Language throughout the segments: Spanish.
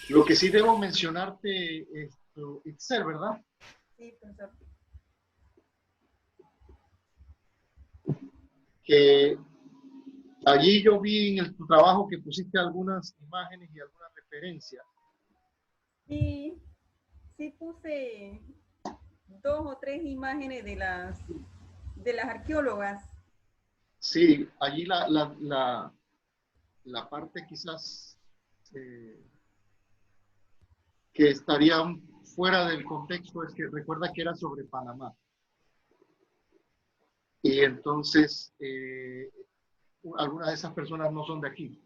Lo que sí debo mencionarte, Itzel, ¿verdad? Sí, profesor. Que allí yo vi en tu trabajo que pusiste algunas imágenes y algunas referencias. Sí, sí puse 2 o 3 imágenes de las arqueólogas. Sí, allí la parte quizás que estaría fuera del contexto es que recuerda que era sobre Panamá. Y entonces algunas de esas personas no son de aquí,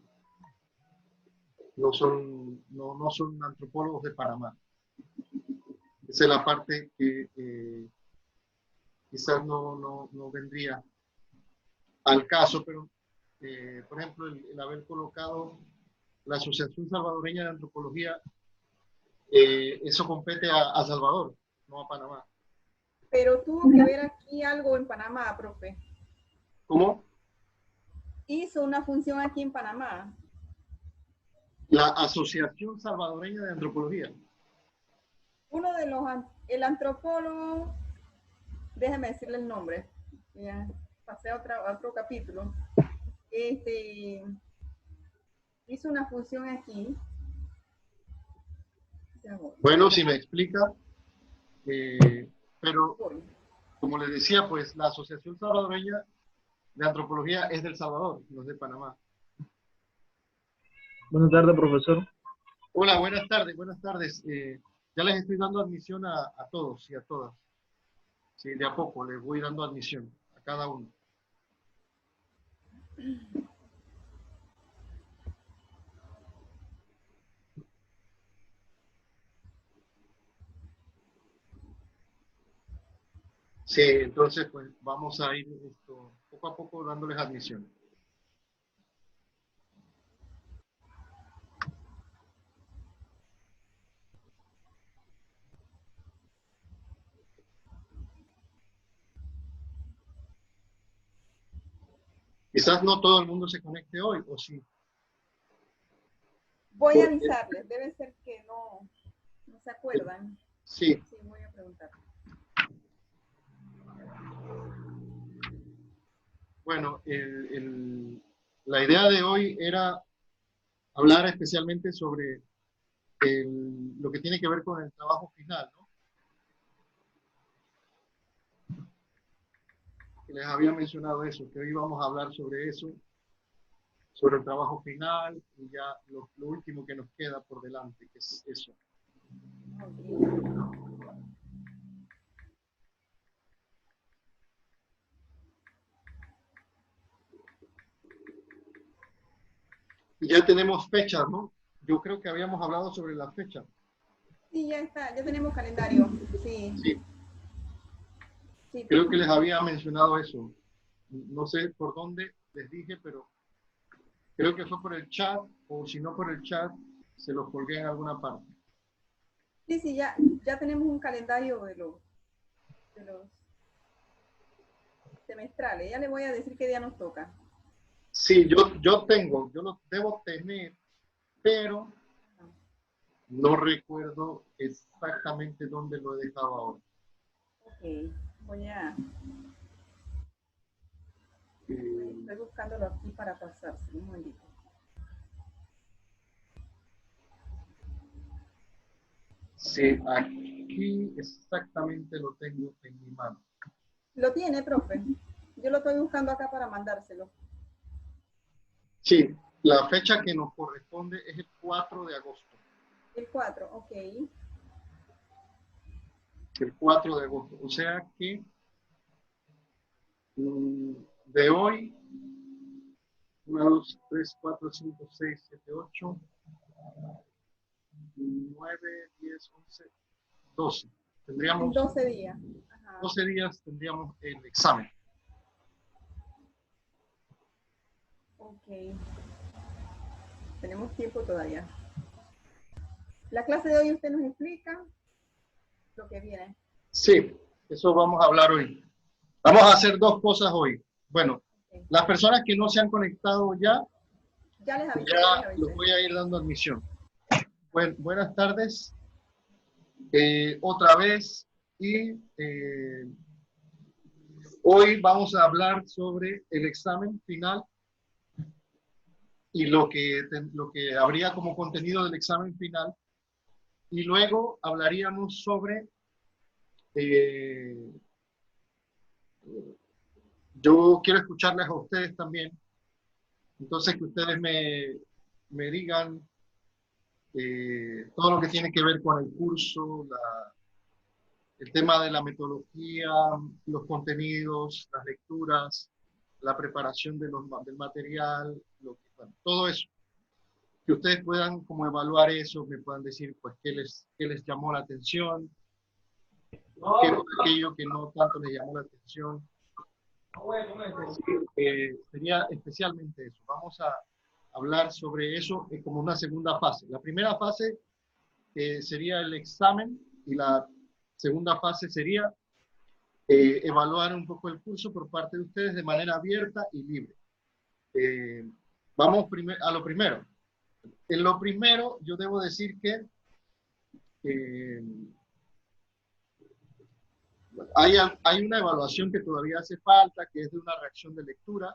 no son antropólogos de Panamá. Esa es la parte que quizás no vendría al caso, pero por ejemplo el haber colocado la Asociación Salvadoreña de Antropología, eso compete a Salvador, no a Panamá. Pero tuvo que ver aquí algo en Panamá, profe. ¿Cómo? Hizo una función aquí en Panamá. La Asociación Salvadoreña de Antropología. Uno de los, el antropólogo, déjeme decirle el nombre, ya pasé a otro capítulo, hizo una función aquí. Bueno, si me explica, pero Voy. como le decía, pues la Asociación Salvadoreña de Antropología es del Salvador, no es de Panamá. Buenas tardes, profesor. Hola, buenas tardes, buenas tardes. Ya les estoy dando admisión a todos y a todas. Sí, de a poco les voy dando admisión a cada uno. Sí, entonces pues vamos a ir poco a poco dándoles admisión. Quizás no todo el mundo se conecte hoy, o sí. Voy a avisarles, debe ser que no se acuerdan. Sí. Sí, voy a preguntar. Bueno, la idea de hoy era hablar especialmente sobre lo que tiene que ver con el trabajo final, ¿no? Les había mencionado eso, que hoy vamos a hablar sobre eso, sobre el trabajo final y ya lo último que nos queda por delante, que es eso. Y ya tenemos fechas, ¿no? Yo creo que habíamos hablado sobre la fecha. Sí, ya está, ya tenemos calendario. Sí. Sí. Sí, Creo que les había mencionado eso. No sé por dónde les dije, pero creo que fue por el chat, o si no por el chat, se los colgué en alguna parte. Sí, ya tenemos un calendario de los semestrales. Ya le voy a decir qué día nos toca. Sí, yo lo debo tener, pero no recuerdo exactamente dónde lo he dejado ahora. Ok, voy a... Estoy buscándolo aquí para pasarse. Un momentito. Sí, aquí exactamente lo tengo en mi mano. ¿Lo tiene, profe? Yo lo estoy buscando acá para mandárselo. Sí, la fecha que nos corresponde es el 4 de agosto. El 4, ok. El 4 de agosto. O sea que de hoy, 1, 2, 3, 4, 5, 6, 7, 8, 9, 10, 11, 12. Tendríamos En 12 días. Ajá. 12 días tendríamos el examen. Ok. Tenemos tiempo todavía. La clase de hoy usted nos explica lo que viene. Sí, eso vamos a hablar hoy. Vamos a hacer dos cosas hoy. Bueno, okay. Las personas que no se han conectado ya les avisé, ya los voy a ir dando admisión. Buenas tardes, otra vez, y hoy vamos a hablar sobre el examen final y lo que habría como contenido del examen final, y luego hablaríamos sobre, yo quiero escucharles a ustedes también, entonces que ustedes me digan todo lo que tiene que ver con el curso, el tema de la metodología, los contenidos, las lecturas, la preparación del material, bueno, todo eso. Que ustedes puedan como evaluar eso, me puedan decir pues qué les llamó la atención, qué fue aquello que no tanto les llamó la atención. Sería especialmente eso. Vamos a hablar sobre eso como una segunda fase. La primera fase sería el examen y la segunda fase sería evaluar un poco el curso por parte de ustedes de manera abierta y libre. Vamos a lo primero. En lo primero, yo debo decir que hay una evaluación que todavía hace falta, que es de una reacción de lectura,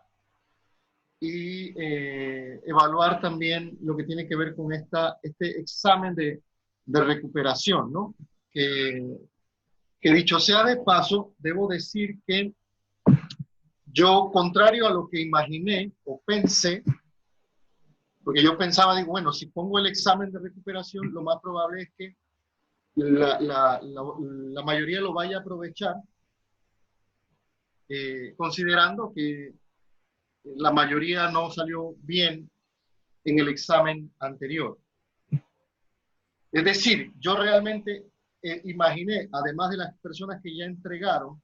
y evaluar también lo que tiene que ver con este examen de recuperación, ¿no? Que dicho sea de paso, debo decir que yo, contrario a lo que imaginé o pensé, porque yo pensaba, digo, bueno, si pongo el examen de recuperación, lo más probable es que la mayoría lo vaya a aprovechar, considerando que la mayoría no salió bien en el examen anterior. Es decir, yo realmente imaginé, además de las personas que ya entregaron,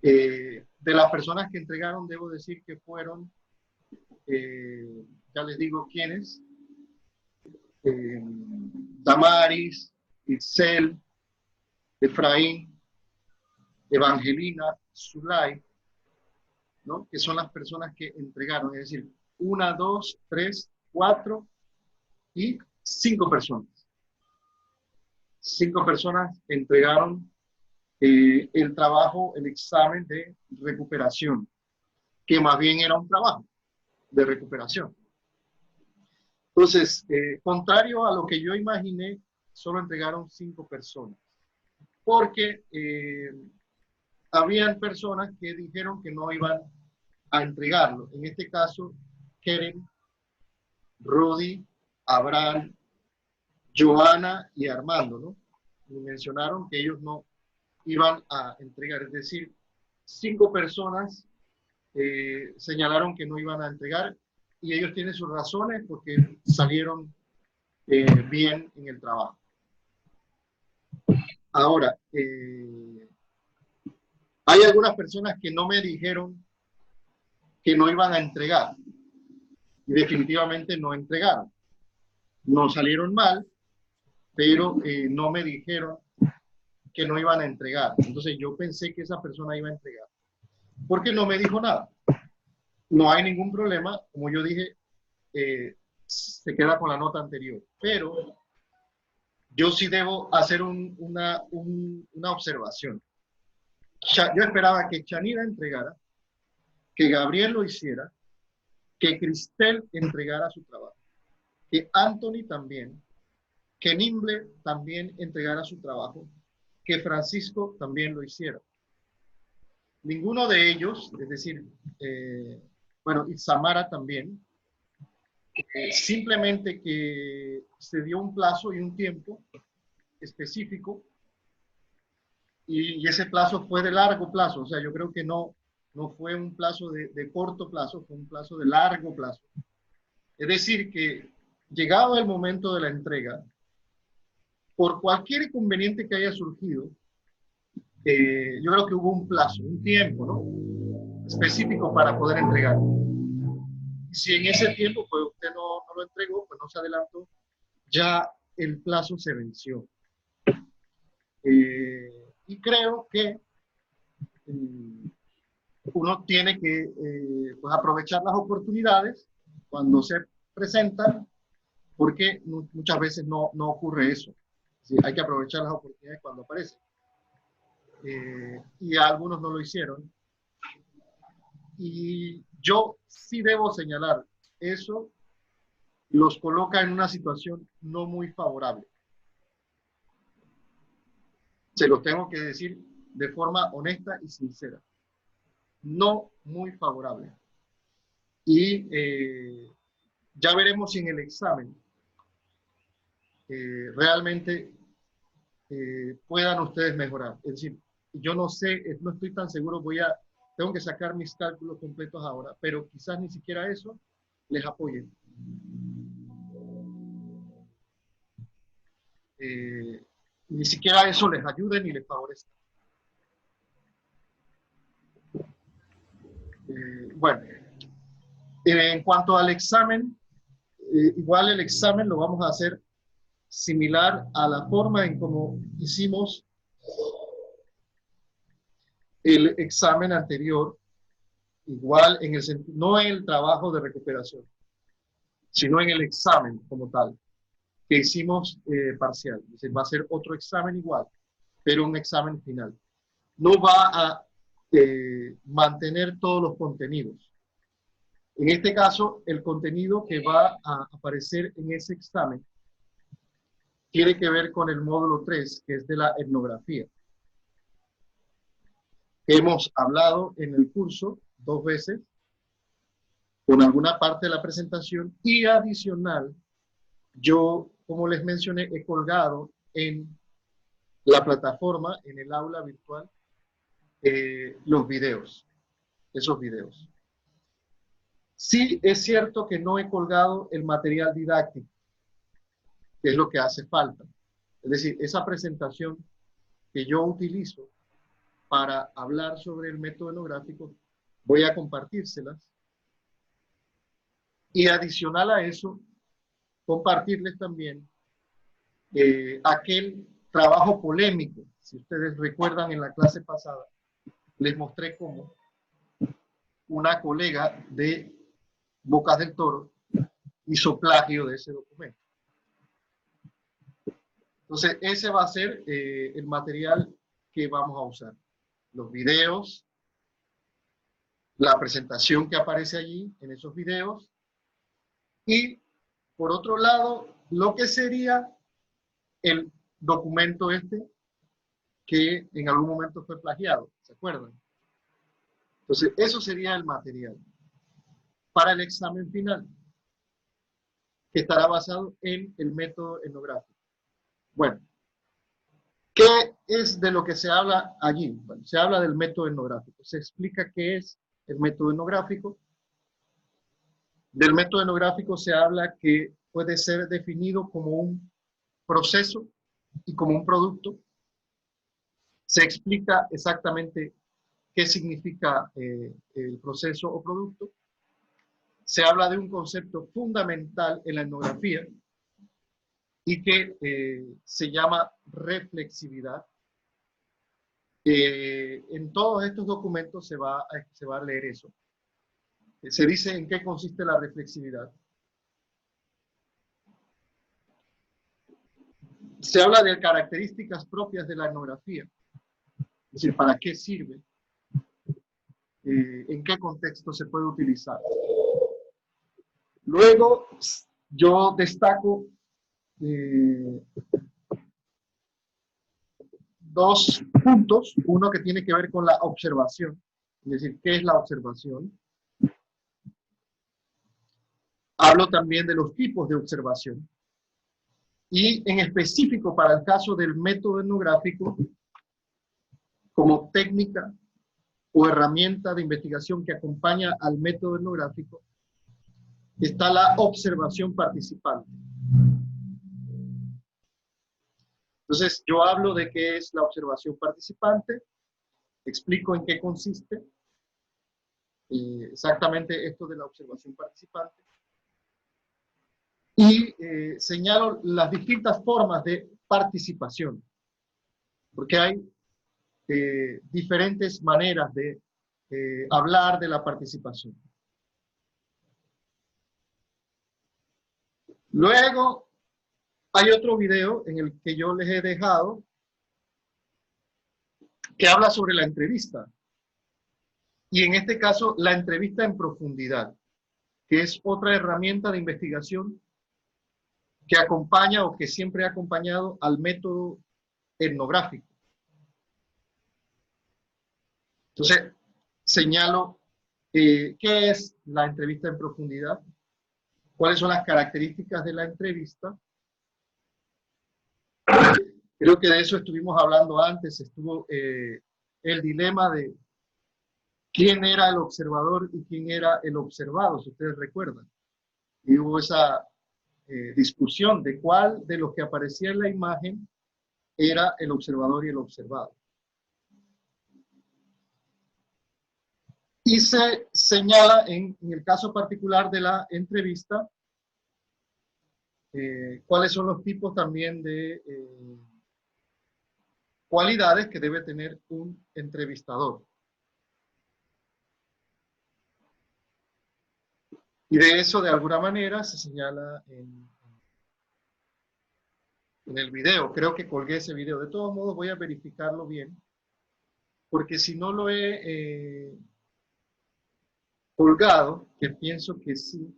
de las personas que entregaron, debo decir que fueron, ya les digo quiénes, Damaris, Itzel, Efraín, Evangelina, Zulay, ¿no? Que son las personas que entregaron, es decir, 1, 2, 3, 4 y 5 personas. 5 personas entregaron el trabajo, el examen de recuperación, que más bien era un trabajo de recuperación. Entonces, contrario a lo que yo imaginé, solo entregaron 5 personas, porque habían personas que dijeron que no iban a entregarlo. En este caso, Keren, Rudy, Abraham, Joana y Armando, ¿no? Y mencionaron que ellos no iban a entregar, es decir, 5 personas señalaron que no iban a entregar, y ellos tienen sus razones porque salieron bien en el trabajo. Ahora, hay algunas personas que no me dijeron que no iban a entregar, y definitivamente no entregaron. No salieron mal, pero no me dijeron que no iban a entregar. Entonces yo pensé que esa persona iba a entregar, porque no me dijo nada. No hay ningún problema, como yo dije, se queda con la nota anterior, pero yo sí debo hacer una observación. Yo esperaba que Chanira entregara, que Gabriel lo hiciera, que Cristel entregara su trabajo, que Anthony también, que Nimble también entregara su trabajo, que Francisco también lo hiciera. Ninguno de ellos, es decir, bueno, y Samara también, simplemente que se dio un plazo y un tiempo específico, y ese plazo fue de largo plazo, o sea, yo creo que no fue un plazo de corto plazo, fue un plazo de largo plazo. Es decir, que llegado el momento de la entrega, por cualquier inconveniente que haya surgido, yo creo que hubo un plazo, un tiempo, ¿no? Específico para poder entregar. Si en ese tiempo pues usted no lo entregó, pues no se adelantó, ya el plazo se venció. Y creo que uno tiene que pues aprovechar las oportunidades cuando se presentan porque muchas veces no ocurre eso. Sí, hay que aprovechar las oportunidades cuando aparecen. Y algunos no lo hicieron. Y yo sí debo señalar, eso los coloca en una situación no muy favorable. Se los tengo que decir de forma honesta y sincera. No muy favorable. Y ya veremos si en el examen realmente puedan ustedes mejorar. Es decir, yo no sé, no estoy tan seguro, tengo que sacar mis cálculos completos ahora, pero quizás ni siquiera eso les apoye. Ni siquiera eso les ayude ni les favorezca. Bueno, en cuanto al examen, igual el examen lo vamos a hacer similar a la forma en como hicimos el examen anterior, igual en el sentido, no en el trabajo de recuperación, sino en el examen como tal, que hicimos parcial. Es decir, va a ser otro examen igual, pero un examen final. No va a mantener todos los contenidos. En este caso, el contenido que va a aparecer en ese examen tiene que ver con el módulo 3, que es de la etnografía. Hemos hablado en el curso 2 veces, con alguna parte de la presentación, y adicional, yo, como les mencioné, he colgado en la plataforma, en el aula virtual, los videos, esos videos. Sí es cierto que no he colgado el material didáctico, que es lo que hace falta. Es decir, esa presentación que yo utilizo para hablar sobre el método etnográfico, voy a compartírselas. Y adicional a eso, compartirles también aquel trabajo polémico. Si ustedes recuerdan, en la clase pasada, les mostré cómo una colega de Bocas del Toro hizo plagio de ese documento. Entonces, ese va a ser el material que vamos a usar. Los videos, la presentación que aparece allí en esos videos, y por otro lado, lo que sería el documento este que en algún momento fue plagiado, ¿se acuerdan? Entonces, eso sería el material para el examen final, que estará basado en el método etnográfico. Bueno, ¿qué es de lo que se habla allí? Bueno, se habla del método etnográfico. Se explica qué es el método etnográfico. Del método etnográfico se habla que puede ser definido como un proceso y como un producto. Se explica exactamente qué significa el proceso o producto. Se habla de un concepto fundamental en la etnografía y que se llama reflexividad. En todos estos documentos se va a leer eso. Se dice en qué consiste la reflexividad. Se habla de características propias de la etnografía, es decir, para qué sirve, en qué contexto se puede utilizar. Luego, yo destaco dos puntos, uno que tiene que ver con la observación, es decir, ¿qué es la observación? Hablo también de los tipos de observación. Y en específico para el caso del método etnográfico, como técnica o herramienta de investigación que acompaña al método etnográfico, está la observación participante. Entonces, yo hablo de qué es la observación participante, explico en qué consiste, exactamente esto de la observación participante, y señalo las distintas formas de participación, porque hay diferentes maneras de hablar de la participación. Luego, hay otro video en el que yo les he dejado que habla sobre la entrevista. Y en este caso, la entrevista en profundidad, que es otra herramienta de investigación que acompaña o que siempre ha acompañado al método etnográfico. Entonces, señalo qué es la entrevista en profundidad, cuáles son las características de la entrevista. Creo que de eso estuvimos hablando antes, estuvo el dilema de quién era el observador y quién era el observado, si ustedes recuerdan. Y hubo esa discusión de cuál de los que aparecía en la imagen era el observador y el observado. Y se señala en el caso particular de la entrevista cuáles son los tipos también de cualidades que debe tener un entrevistador. Y de eso, de alguna manera, se señala en el video. Creo que colgué ese video. De todos modos, voy a verificarlo bien, porque si no lo he colgado, que pienso que sí,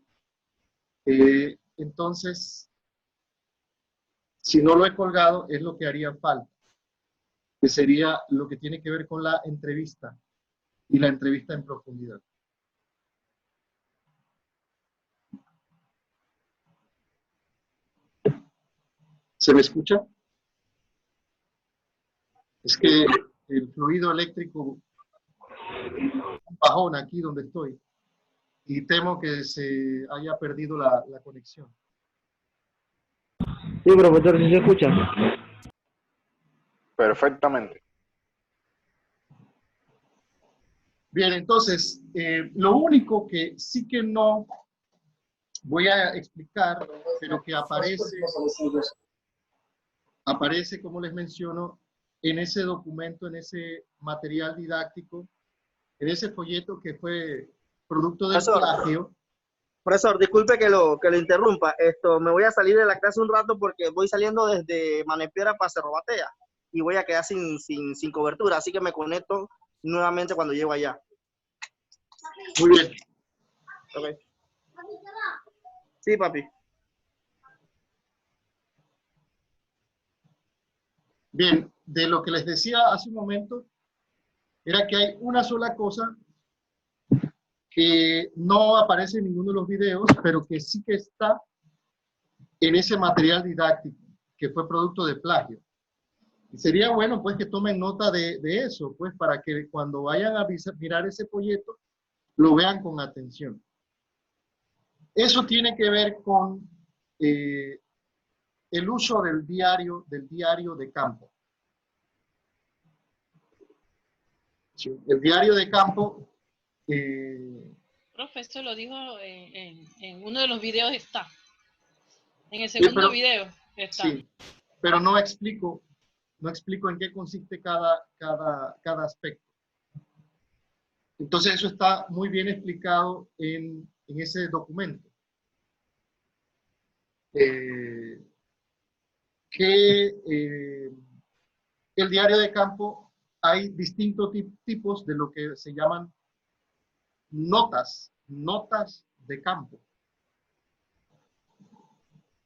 entonces, si no lo he colgado, es lo que haría falta, que sería lo que tiene que ver con la entrevista y la entrevista en profundidad. ¿Se me escucha? Es que el fluido eléctrico, un bajón aquí donde estoy, y temo que se haya perdido la conexión. Sí, profesor, ¿sí se escucha? Perfectamente. Bien, entonces, lo único que sí que no voy a explicar, pero que aparece, como les menciono, en ese documento, en ese material didáctico, en ese folleto que fue producto del plagio. Profesor, disculpe que lo interrumpa. Me voy a salir de la clase un rato porque voy saliendo desde Manepiedra para Cerro Batea y voy a quedar sin cobertura, así que me conecto nuevamente cuando llego allá. Muy bien. Okay. Sí, papi. Bien, de lo que les decía hace un momento, era que hay una sola cosa que no aparece en ninguno de los videos, pero que sí que está en ese material didáctico, que fue producto de plagio. Y sería bueno, pues, que tomen nota de eso, pues, para que cuando vayan a mirar ese folleto, lo vean con atención. Eso tiene que ver con el uso del diario de campo. Sí, el diario de campo... Profe, eso lo dijo en uno de los videos, está. En el segundo video está. Sí, pero no explico en qué consiste cada aspecto. Entonces eso está muy bien explicado en ese documento. El diario de campo, hay distintos tipos de lo que se llaman notas de campo.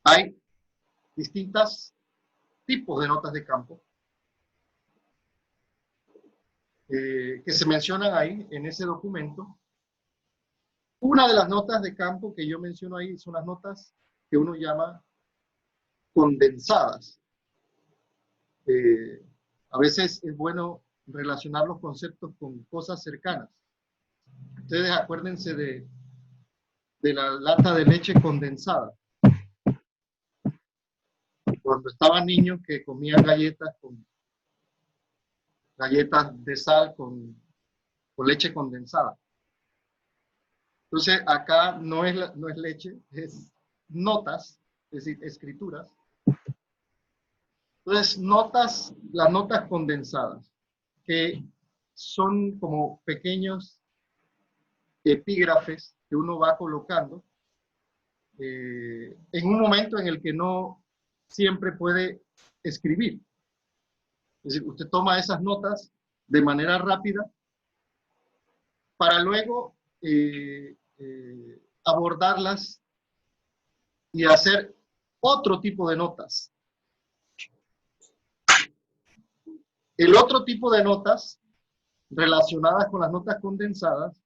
Hay distintos tipos de notas de campo que se mencionan ahí en ese documento. Una de las notas de campo que yo menciono ahí son las notas que uno llama condensadas. A veces es bueno relacionar los conceptos con cosas cercanas. Ustedes acuérdense de la lata de leche condensada. Cuando estaban niños que comían galletas de sal con leche condensada. Entonces acá no es leche, es notas, es decir, escrituras. Entonces las notas condensadas, que son como pequeños epígrafes que uno va colocando en un momento en el que no siempre puede escribir. Es decir, usted toma esas notas de manera rápida para luego abordarlas y hacer otro tipo de notas. El otro tipo de notas relacionadas con las notas condensadas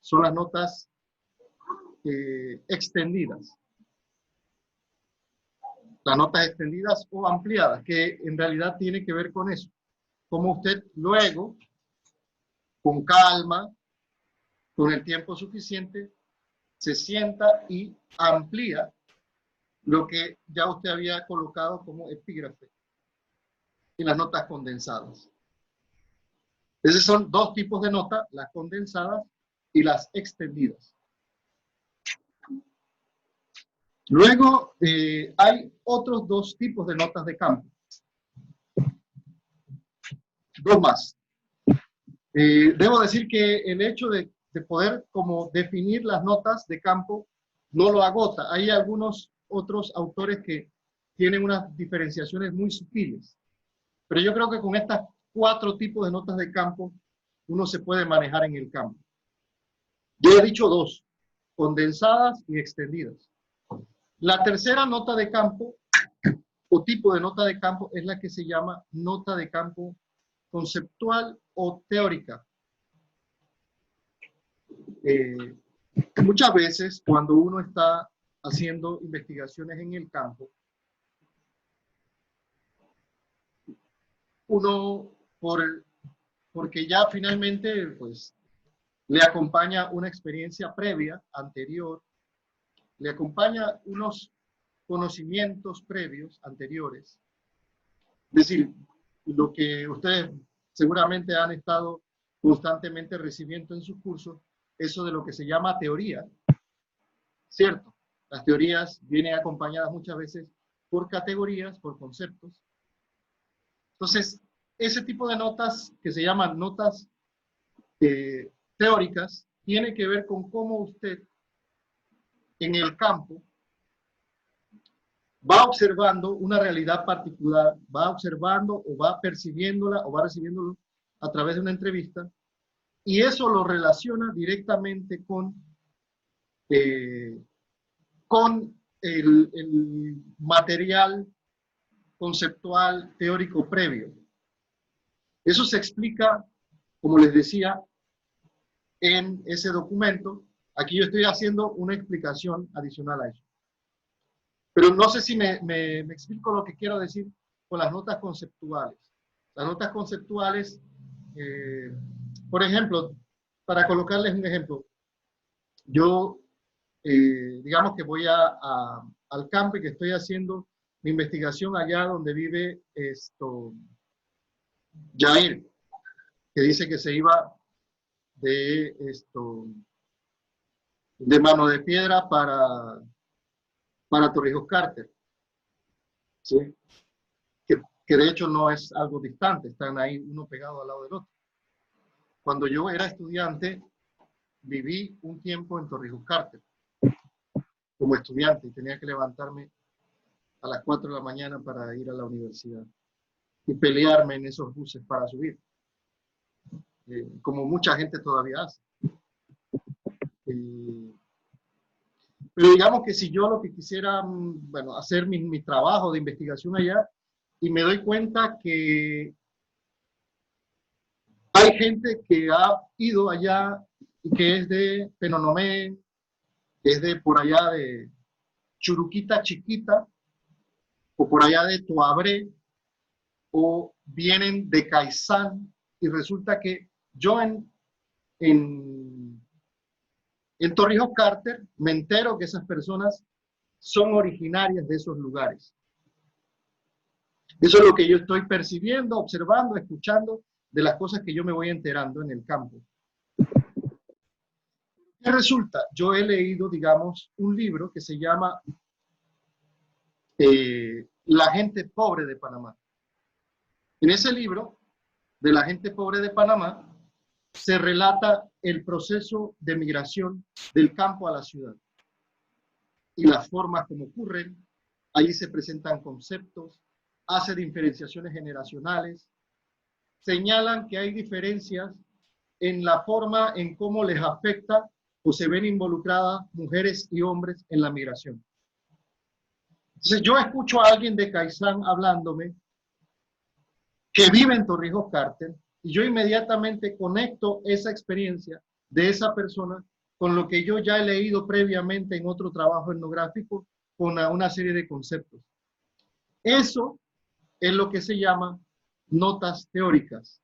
son las notas extendidas. Las notas extendidas o ampliadas, que en realidad tiene que ver con eso. Como usted luego, con calma, con el tiempo suficiente, se sienta y amplía lo que ya usted había colocado como epígrafe en las notas condensadas. Esos son dos tipos de notas, las condensadas y las extendidas. Luego hay otros dos tipos de notas de campo. Dos más. Debo decir que el hecho de poder como definir las notas de campo no lo agota. Hay algunos otros autores que tienen unas diferenciaciones muy sutiles. Pero yo creo que con estas 4 tipos de notas de campo uno se puede manejar en el campo. Yo he dicho 2, condensadas y extendidas. La tercera nota de campo o tipo de nota de campo es la que se llama nota de campo conceptual o teórica. Muchas veces cuando uno está haciendo investigaciones en el campo, uno porque ya finalmente pues le acompaña una experiencia previa, anterior, le acompaña unos conocimientos previos, anteriores. Es decir, lo que ustedes seguramente han estado constantemente recibiendo en sus cursos, eso de lo que se llama teoría, ¿cierto? Las teorías vienen acompañadas muchas veces por categorías, por conceptos. Entonces, ese tipo de notas que se llaman notas teóricas, tiene que ver con cómo usted en el campo va observando una realidad particular, va observando o va percibiéndola o va recibiéndolo a través de una entrevista, y eso lo relaciona directamente con el material conceptual teórico previo. Eso se explica, como les decía, en ese documento. Aquí yo estoy haciendo una explicación adicional a eso. Pero no sé si me explico lo que quiero decir con las notas conceptuales. Las notas conceptuales, por ejemplo, para colocarles un ejemplo, yo, digamos que voy al campo y que estoy haciendo mi investigación allá donde vive Jair, que dice que se iba de Mano de Piedra para Torrijos Carter, ¿sí? Que de hecho no es algo distante, están ahí uno pegado al lado del otro. Cuando yo era estudiante, viví un tiempo en Torrijos Carter, como estudiante, y tenía que levantarme a las 4 de la mañana para ir a la universidad y pelearme en esos buses para subir, como mucha gente todavía hace. Pero digamos que si yo lo que quisiera, bueno, hacer mi trabajo de investigación allá, y me doy cuenta que hay gente que ha ido allá y que es de Penonomé, que es de por allá de Churuquita Chiquita, o por allá de Toabré, o vienen de Caizán, y resulta que yo en Torrijos Carter me entero que esas personas son originarias de esos lugares. Eso es lo que yo estoy percibiendo, observando, escuchando de las cosas que yo me voy enterando en el campo. ¿Qué resulta? Yo he leído, digamos, un libro que se llama La gente pobre de Panamá. En ese libro, de la gente pobre de Panamá, se relata el proceso de migración del campo a la ciudad. y las formas como ocurren. Allí se presentan conceptos, hace diferenciaciones generacionales, señalan que hay diferencias en la forma en cómo les afecta o se ven involucradas mujeres y hombres en la migración. Entonces yo escucho a alguien de Caizán hablándome que vive en Torrijos Carter y yo inmediatamente conecto esa experiencia de esa persona con lo que yo ya he leído previamente en otro trabajo etnográfico con una serie de conceptos. Eso es lo que se llama notas teóricas.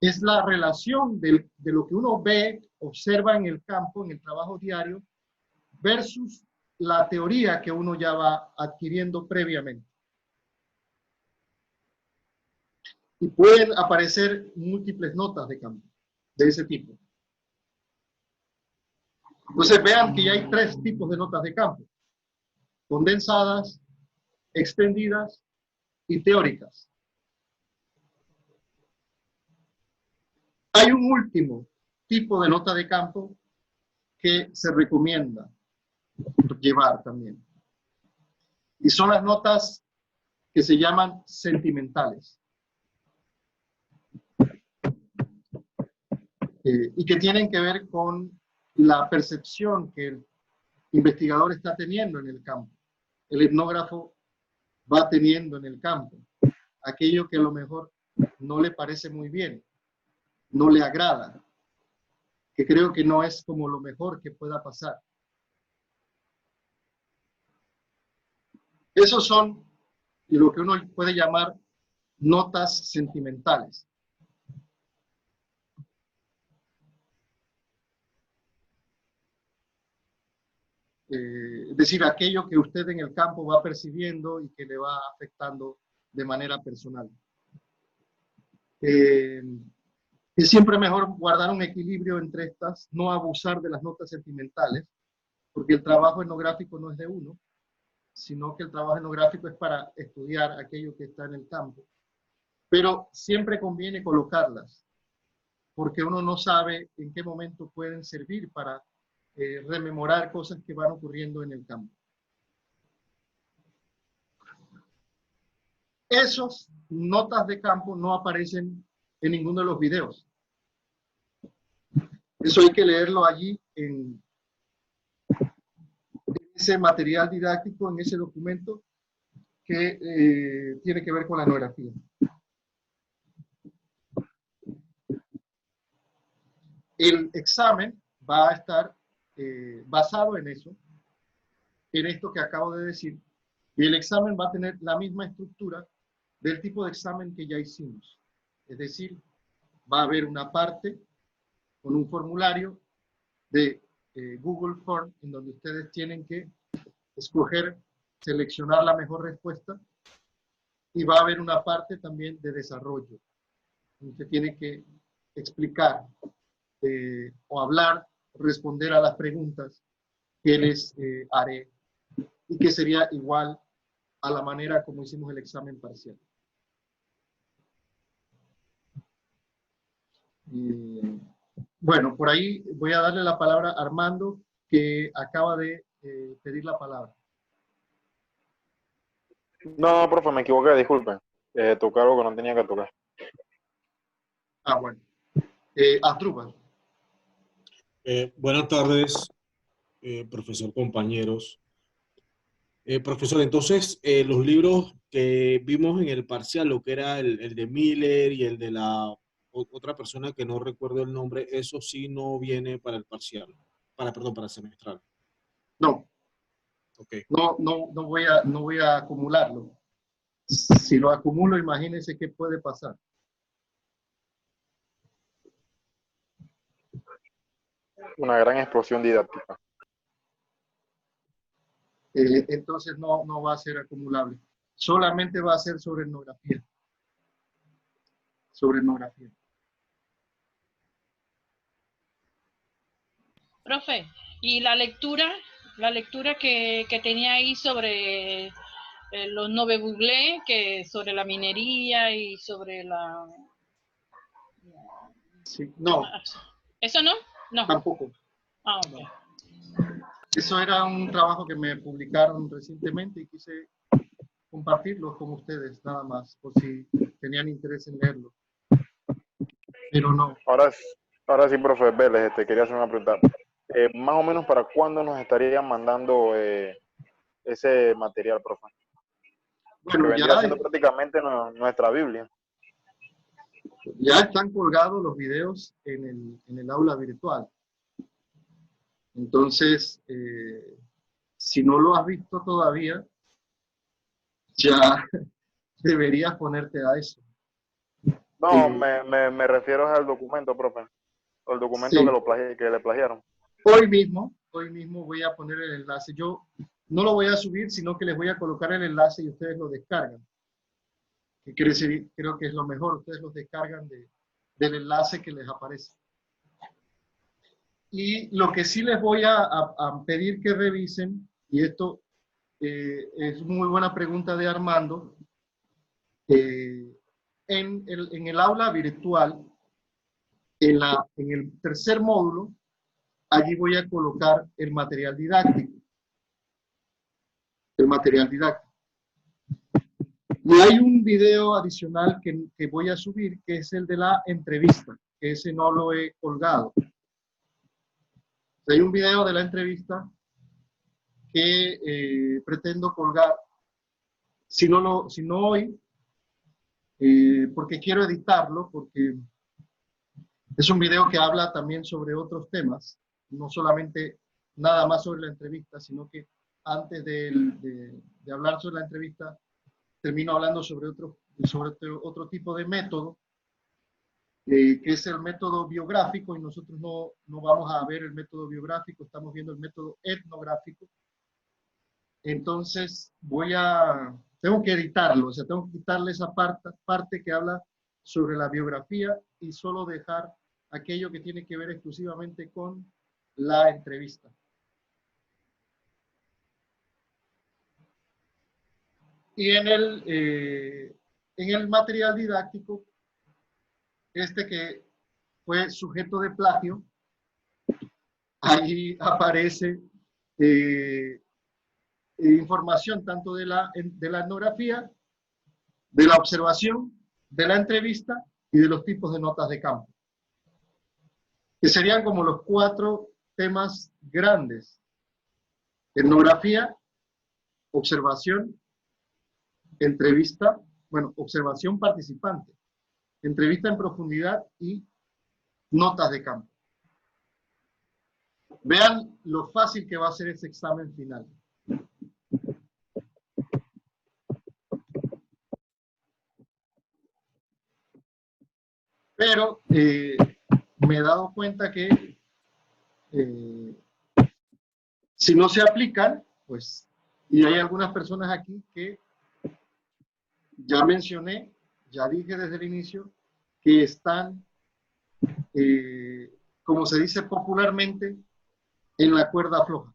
Es la relación de lo que uno ve, observa en el campo, en el trabajo diario, versus la teoría que uno ya va adquiriendo previamente. Y pueden aparecer múltiples notas de campo de ese tipo. Entonces vean que ya hay 3 tipos de notas de campo: condensadas, extendidas y teóricas. Hay un último tipo de nota de campo que se recomienda llevar también. Y son las notas que se llaman sentimentales. Y que tienen que ver con la percepción que el investigador está teniendo en el campo. El etnógrafo va teniendo en el campo aquello que a lo mejor no le parece muy bien, no le agrada, que creo que no es como lo mejor que pueda pasar. Esos son lo que uno puede llamar notas sentimentales. Es decir, aquello que usted en el campo va percibiendo y que le va afectando de manera personal. Es siempre mejor guardar un equilibrio entre estas, no abusar de las notas sentimentales, porque el trabajo etnográfico no es de uno, sino que el trabajo etnográfico es para estudiar aquello que está en el campo. Pero siempre conviene colocarlas, porque uno no sabe en qué momento pueden servir para rememorar cosas que van ocurriendo en el campo. Esos notas de campo no aparecen en ninguno de los videos. Eso hay que leerlo allí en ese material didáctico, en ese documento que tiene que ver con la etnografía. El examen va a estar basado en eso, en esto que acabo de decir, y el examen va a tener la misma estructura del tipo de examen que ya hicimos. Es decir, va a haber una parte con un formulario de Google Form en donde ustedes tienen que escoger, seleccionar la mejor respuesta, y va a haber una parte también de desarrollo. Usted tiene que explicar o hablar, responder a las preguntas que les haré y que sería igual a la manera como hicimos el examen parcial. Bueno, por ahí voy a darle la palabra a Armando, que acaba de pedir la palabra. No, profe, me equivoqué, disculpen. Toqué algo que no tenía que tocar. Ah, bueno. Asdrúbal. Buenas tardes, profesor, compañeros. Profesor, entonces, los libros que vimos en el parcial, lo que era el de Miller y el de la otra persona que no recuerdo el nombre, eso sí no viene para el parcial, perdón, para el semestral. No. Okay. No voy a acumularlo. Si lo acumulo, imagínense qué puede pasar. Una gran explosión didáctica. Entonces no va a ser acumulable. Solamente va a ser sobre etnografía. Sobre etnografía. Profe, y la lectura que tenía ahí sobre los Nove Buglé, que sobre la minería y sobre la... Sí, no. ¿Eso no? No. Tampoco. Ah, ok. Eso era un trabajo que me publicaron recientemente y quise compartirlo con ustedes, nada más, por si tenían interés en leerlo. Pero no. Ahora sí, profe Vélez, quería hacer una pregunta. Más o menos, ¿para cuándo nos estarían mandando ese material, profe? Que Bueno, vendría siendo prácticamente nuestra Biblia. ya están colgados los videos en el aula virtual. Entonces, si no lo has visto todavía, ya deberías ponerte a eso. No, me refiero al documento, profe. El documento Sí. que le plagiaron. Hoy mismo voy a poner el enlace. Yo no lo voy a subir, sino que les voy a colocar el enlace y ustedes lo descargan. Que creo que es lo mejor. Ustedes lo descargan del enlace que les aparece. Y lo que sí les voy a pedir que revisen, y esto es muy buena pregunta de Armando, en el aula virtual, en el tercer módulo, allí voy a colocar el material didáctico. Y hay un video adicional que voy a subir, que es el de la entrevista, que ese no lo he colgado. Hay un video de la entrevista que pretendo colgar, si no hoy, porque quiero editarlo, porque es un video que habla también sobre otros temas, no solamente nada más sobre la entrevista, sino que antes de hablar sobre la entrevista, termino hablando sobre otro tipo de método, que es el método biográfico, y nosotros no vamos a ver el método biográfico, estamos viendo el método etnográfico. Entonces tengo que editarlo, o sea, tengo que quitarle esa parte que habla sobre la biografía y solo dejar aquello que tiene que ver exclusivamente con la entrevista. Y en el material didáctico, que fue sujeto de plagio, ahí aparece información tanto de la etnografía, de la observación, de la entrevista y de los tipos de notas de campo, que serían como los 4 temas grandes: etnografía, observación, entrevista, observación participante, entrevista en profundidad y notas de campo. Vean lo fácil que va a ser ese examen final. Pero me he dado cuenta que si no se aplican, pues, y hay algunas personas aquí que ya mencioné, ya dije desde el inicio, que están, como se dice popularmente, en la cuerda floja.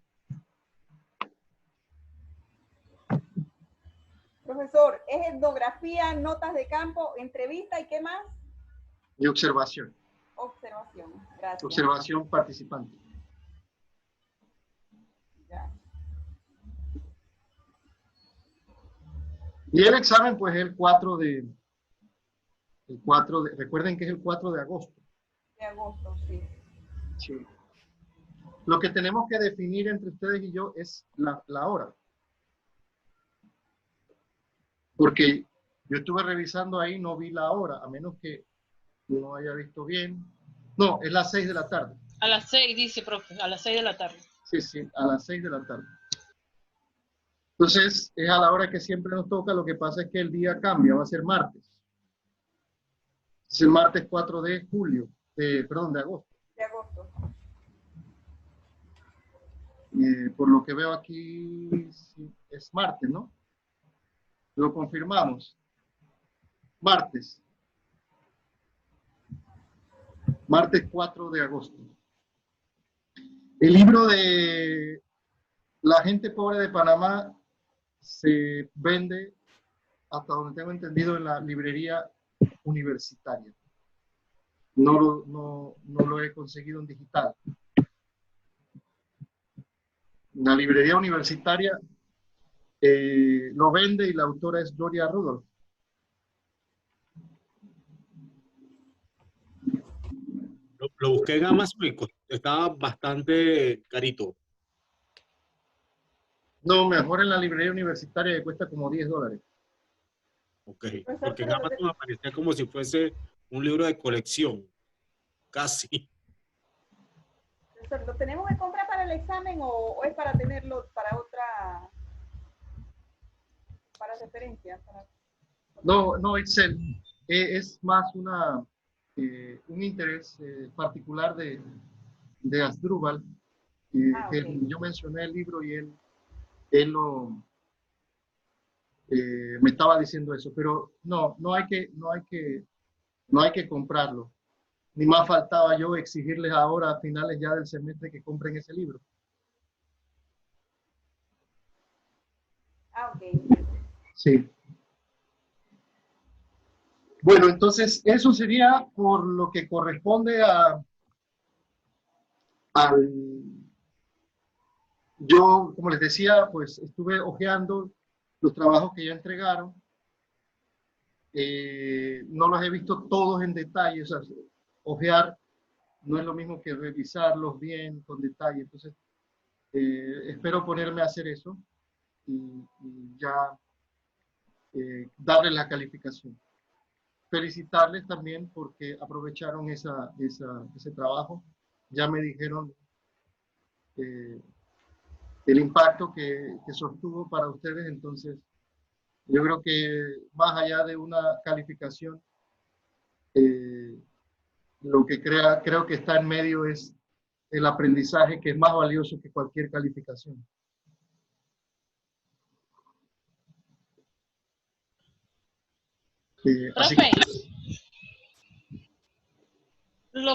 Profesor, ¿es etnografía, notas de campo, entrevista y qué más? Y observación. Observación, gracias. Observación participante. Ya. Y el examen, pues, es el 4 de, recuerden que es el 4 de agosto. De agosto, sí. Sí. Lo que tenemos que definir entre ustedes y yo es la hora. Porque yo estuve revisando ahí, no vi la hora, a menos que no haya visto bien. No, es las 6 de la tarde. A las 6, dice, profe, a las 6 de la tarde. Sí, a las 6 de la tarde. Entonces, es a la hora que siempre nos toca. Lo que pasa es que el día cambia, va a ser martes. Es el martes 4 de julio, de agosto. De agosto. Por lo que veo aquí, sí, es martes, ¿no? Lo confirmamos. Martes. Martes 4 de agosto. El libro de La gente pobre de Panamá se vende, hasta donde tengo entendido, en la librería universitaria. No lo he conseguido en digital. una librería universitaria, lo vende y la autora es Gloria Rudolph. Lo busqué en Amazon y estaba bastante carito. No, mejor en la librería universitaria que cuesta como $10. Ok, porque en Amazon aparecía como si fuese un libro de colección, casi. ¿Lo tenemos que comprar para el examen o es para tenerlo para otra, para referencia? No, no, Excel es más un interés particular de Asdrúbal. Okay. Yo mencioné el libro y él me estaba diciendo eso, pero no hay que comprarlo. Ni más faltaba yo exigirles ahora a finales ya del semestre que compren ese libro. Ah, ok. Sí. Bueno, entonces eso sería por lo que corresponde al... Yo, como les decía, pues estuve hojeando los trabajos que ya entregaron. No los he visto todos en detalle, o sea, hojear no es lo mismo que revisarlos bien, con detalle. Entonces, espero ponerme a hacer eso y ya darles la calificación. Felicitarles también porque aprovecharon ese trabajo. Ya me dijeron el impacto que sostuvo para ustedes, entonces yo creo que más allá de una calificación, lo que creo que está en medio es el aprendizaje, que es más valioso que cualquier calificación. Así Profe,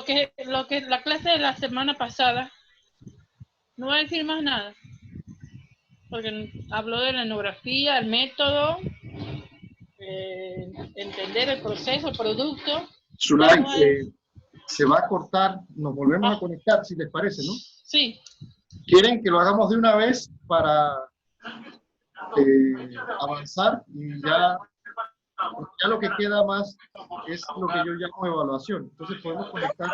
que, lo que la clase de la semana pasada, no voy a decir más nada, porque habló de la etnografía, el método, entender el proceso, el producto. Zulay, se va a cortar, nos volvemos a conectar, si les parece, ¿no? Sí. ¿Quieren que lo hagamos de una vez para avanzar y ya lo que queda más es lo que yo llamo evaluación? Entonces podemos conectar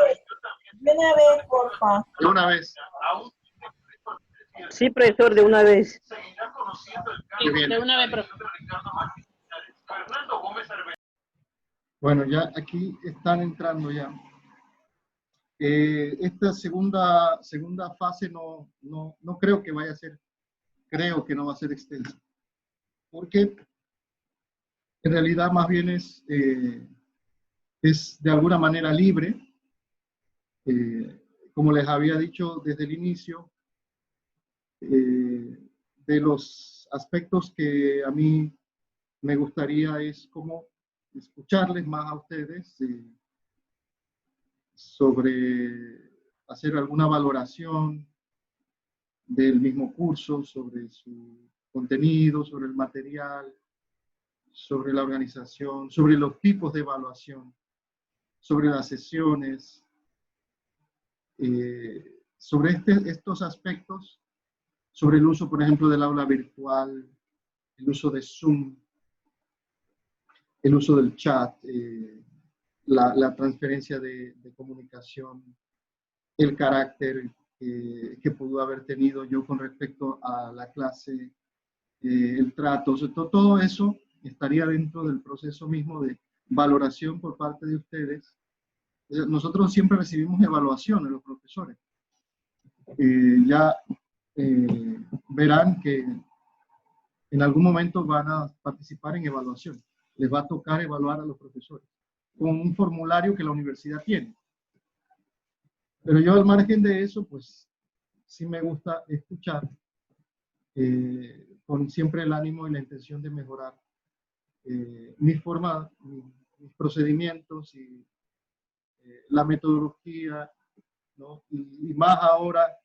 De una vez, porfa. de una vez. Sí, profesor, de una vez. Sí, de una vez, profe. Bueno, ya aquí están entrando ya. Esta segunda fase no creo que vaya a ser, creo que no va a ser extensa. Porque en realidad más bien es de alguna manera libre. Como les había dicho desde el inicio, de los aspectos que a mí me gustaría es como escucharles más a ustedes sobre hacer alguna valoración del mismo curso, sobre su contenido, sobre el material, sobre la organización, sobre los tipos de evaluación, sobre las sesiones, sobre estos aspectos, sobre el uso, por ejemplo, del aula virtual, el uso de Zoom, el uso del chat, la transferencia de comunicación, el carácter que pudo haber tenido yo con respecto a la clase, el trato, o sea, todo eso estaría dentro del proceso mismo de valoración por parte de ustedes. Nosotros siempre recibimos evaluación de los profesores. Ya verán que en algún momento van a participar en evaluación. Les va a tocar evaluar a los profesores con un formulario que la universidad tiene. Pero yo al margen de eso, pues sí me gusta escuchar con siempre el ánimo y la intención de mejorar mi forma, mis procedimientos y la metodología, ¿no? Y más ahora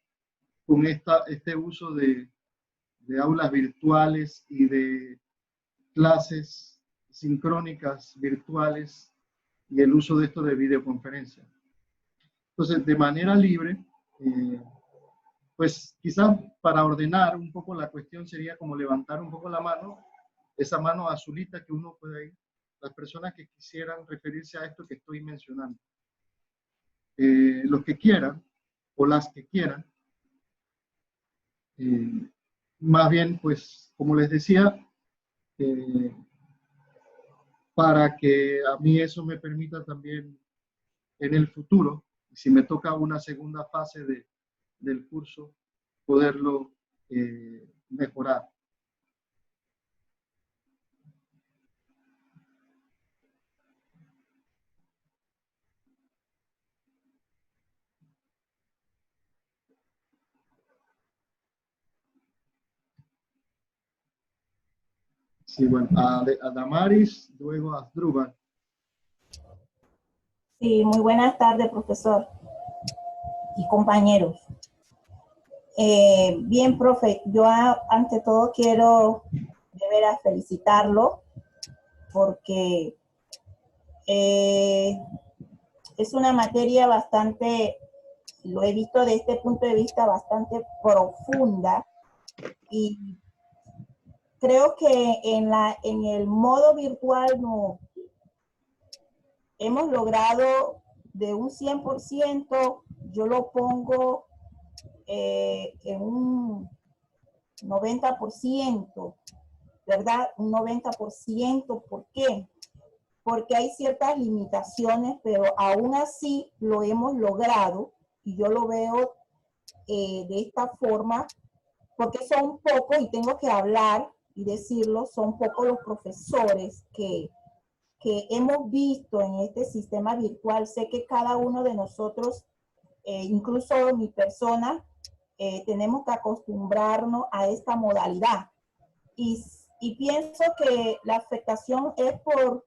con este uso de aulas virtuales y de clases sincrónicas virtuales y el uso de esto de videoconferencia. Entonces, de manera libre, pues quizás para ordenar un poco la cuestión sería como levantar un poco la mano, esa mano azulita que uno puede ir, las personas que quisieran referirse a esto que estoy mencionando. Los que quieran, o las que quieran, más bien, pues, como les decía, para que a mí eso me permita también en el futuro, si me toca una segunda fase del curso, poderlo mejorar. Sí, bueno, a Damaris, luego a Asdrúbal. Sí, muy buenas tardes, profesor y compañeros. Bien, profe, yo ante todo quiero de veras felicitarlo porque es una materia bastante, lo he visto desde este punto de vista, bastante profunda, y creo que en el modo virtual no hemos logrado de un 100%, yo lo pongo en un 90%, ¿verdad? Un 90%, ¿por qué? Porque hay ciertas limitaciones, pero aún así lo hemos logrado, y yo lo veo de esta forma, porque son pocos, y tengo que hablar y decirlo, son pocos los profesores que hemos visto en este sistema virtual. Sé que cada uno de nosotros, incluso mi persona, tenemos que acostumbrarnos a esta modalidad. Y pienso que la afectación es por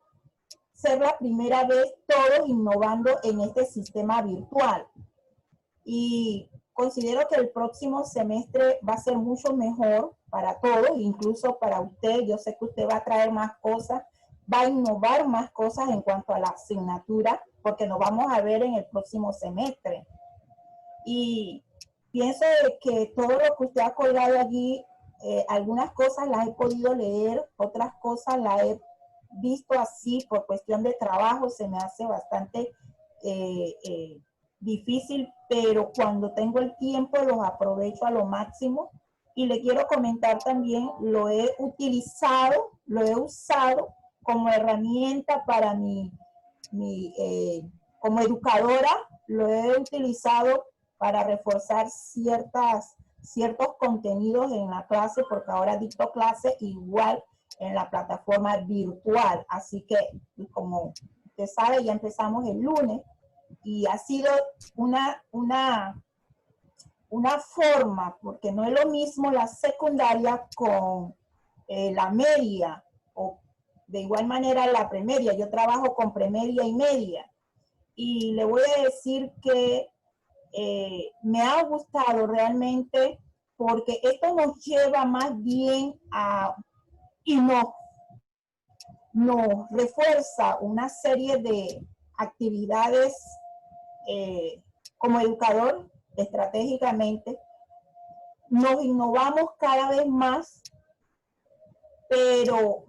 ser la primera vez todos innovando en este sistema virtual. Y considero que el próximo semestre va a ser mucho mejor para todos, incluso para usted. Yo sé que usted va a traer más cosas, va a innovar más cosas en cuanto a la asignatura, porque nos vamos a ver en el próximo semestre. Y pienso que todo lo que usted ha colgado allí, algunas cosas las he podido leer, otras cosas las he visto así por cuestión de trabajo, se me hace bastante difícil, pero cuando tengo el tiempo los aprovecho a lo máximo. Y le quiero comentar también, lo he utilizado, lo he usado como herramienta para como educadora, lo he utilizado para reforzar ciertos contenidos en la clase, porque ahora dicto clase igual en la plataforma virtual. Así que, como usted sabe, ya empezamos el lunes, y ha sido una forma, porque no es lo mismo la secundaria con la media, o de igual manera la premedia. Yo trabajo con premedia y media, y le voy a decir que me ha gustado realmente, porque esto nos lleva más bien y nos refuerza una serie de actividades como educador estratégicamente. Nos innovamos cada vez más, pero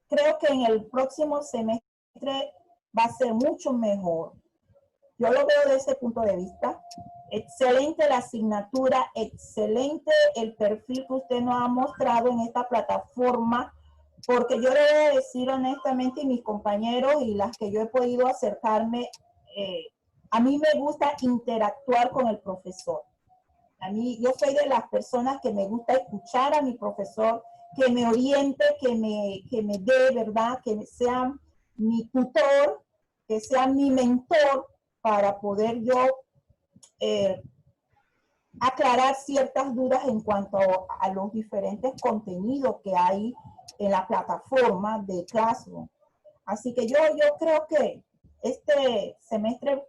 creo que en el próximo semestre va a ser mucho mejor. Yo lo veo desde ese punto de vista. Excelente la asignatura, excelente el perfil que usted nos ha mostrado en esta plataforma, porque yo le voy a decir honestamente, y mis compañeros y las que yo he podido acercarme, a mí me gusta interactuar con el profesor. Yo soy de las personas que me gusta escuchar a mi profesor, que me oriente, que me dé, ¿verdad? Que sea mi tutor, que sea mi mentor, para poder yo aclarar ciertas dudas en cuanto a los diferentes contenidos que hay en la plataforma de Classroom. Así que yo creo que este semestre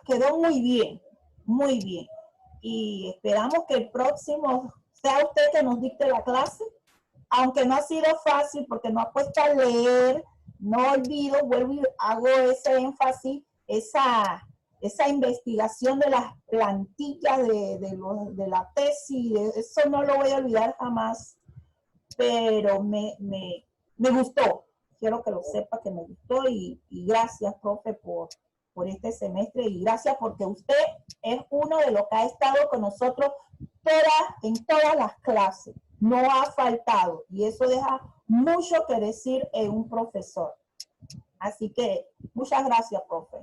quedó muy bien, muy bien. Y esperamos que el próximo sea usted que nos dicte la clase, aunque no ha sido fácil porque no ha puesto a leer. No olvido, vuelvo y hago ese énfasis, esa investigación de las plantillas de la tesis, eso no lo voy a olvidar jamás, pero me gustó. Quiero que lo sepa que me gustó y gracias, profe, por este semestre y gracias porque usted es uno de los que ha estado con nosotros en todas las clases. No ha faltado y eso deja mucho que decir en un profesor. Así que muchas gracias, profe.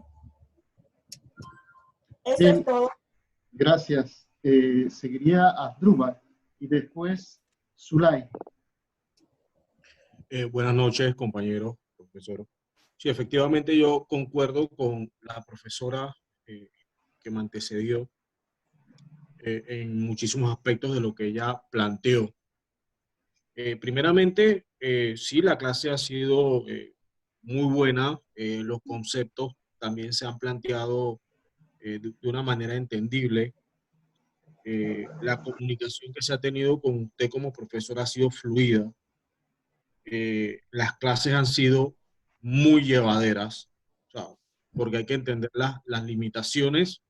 Eso Bien, es todo. gracias. Seguiría Asdrúbal y después Zulay. Buenas noches, compañeros, profesor. Sí, efectivamente yo concuerdo con la profesora que me antecedió en muchísimos aspectos de lo que ella planteó. Primeramente, sí, la clase ha sido muy buena. Los conceptos también se han planteado de una manera entendible. La comunicación que se ha tenido con usted como profesor ha sido fluida. Las clases han sido muy llevaderas, o sea, porque hay que entender las limitaciones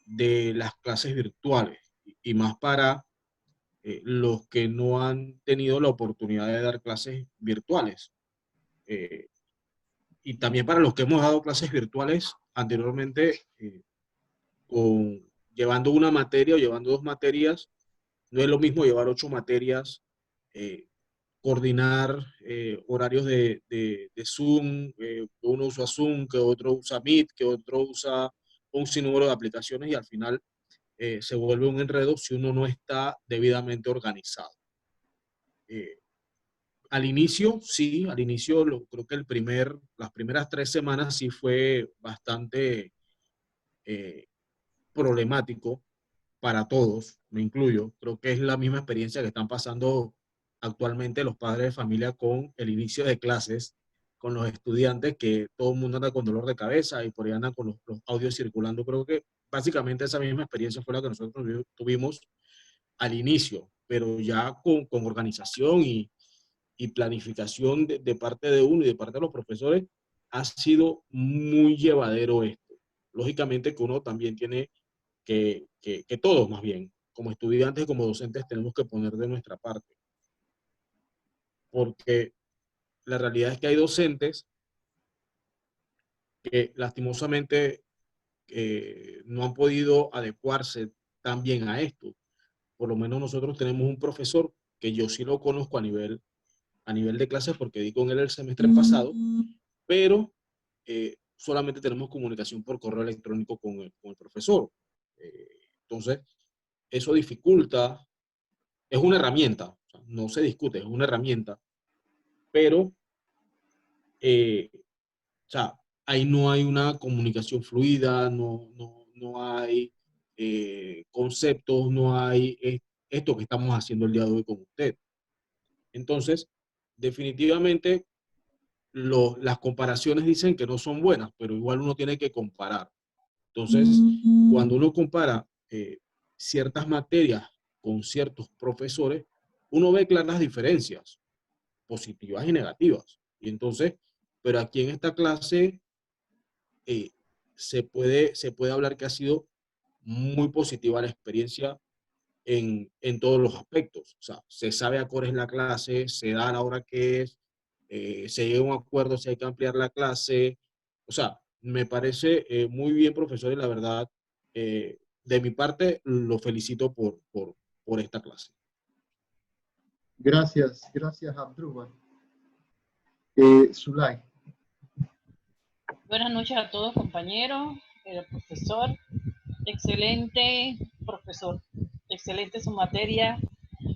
de las clases virtuales y más para los que no han tenido la oportunidad de dar clases virtuales. Y también para los que hemos dado clases virtuales anteriormente, llevando una materia o llevando dos materias, no es lo mismo llevar 8 materias, coordinar horarios de Zoom, que uno usa Zoom, que otro usa Meet, que otro usa un sinnúmero de aplicaciones y al final se vuelve un enredo si uno no está debidamente organizado. Al inicio, sí, al inicio creo que las primeras 3 semanas sí fue bastante problemático para todos, me incluyo. Creo que es la misma experiencia que están pasando actualmente los padres de familia con el inicio de clases, con los estudiantes, que todo el mundo anda con dolor de cabeza y por ahí andan con los audios circulando. Creo que básicamente esa misma experiencia fue la que nosotros tuvimos al inicio, pero ya con organización y planificación de parte de uno y de parte de los profesores, ha sido muy llevadero esto. Lógicamente que uno también tiene que todos más bien, como estudiantes y como docentes, tenemos que poner de nuestra parte. Porque la realidad es que hay docentes que lastimosamente no han podido adecuarse tan bien a esto. Por lo menos nosotros tenemos un profesor que yo sí lo conozco a nivel de clases porque di con él el semestre pasado, pero solamente tenemos comunicación por correo electrónico con el profesor. Entonces, eso dificulta, es una herramienta, o sea, no se discute, es una herramienta, pero o sea, ahí no hay una comunicación fluida, no hay conceptos, no hay esto que estamos haciendo el día de hoy con usted. Entonces, definitivamente, las comparaciones dicen que no son buenas, pero igual uno tiene que comparar. Entonces, cuando uno compara ciertas materias con ciertos profesores, uno ve claras diferencias, positivas y negativas. Y entonces, pero aquí en esta clase se puede hablar que ha sido muy positiva la experiencia en todos los aspectos. O sea, se sabe a cuál es la clase, se da a la hora que es, se llega a un acuerdo si hay que ampliar la clase. O sea, me parece muy bien, profesor, y la verdad, de mi parte, lo felicito por esta clase. Gracias, gracias Asdrúbal. Zulay. Buenas noches a todos, compañeros, profesor. Excelente, profesor. Excelente su materia.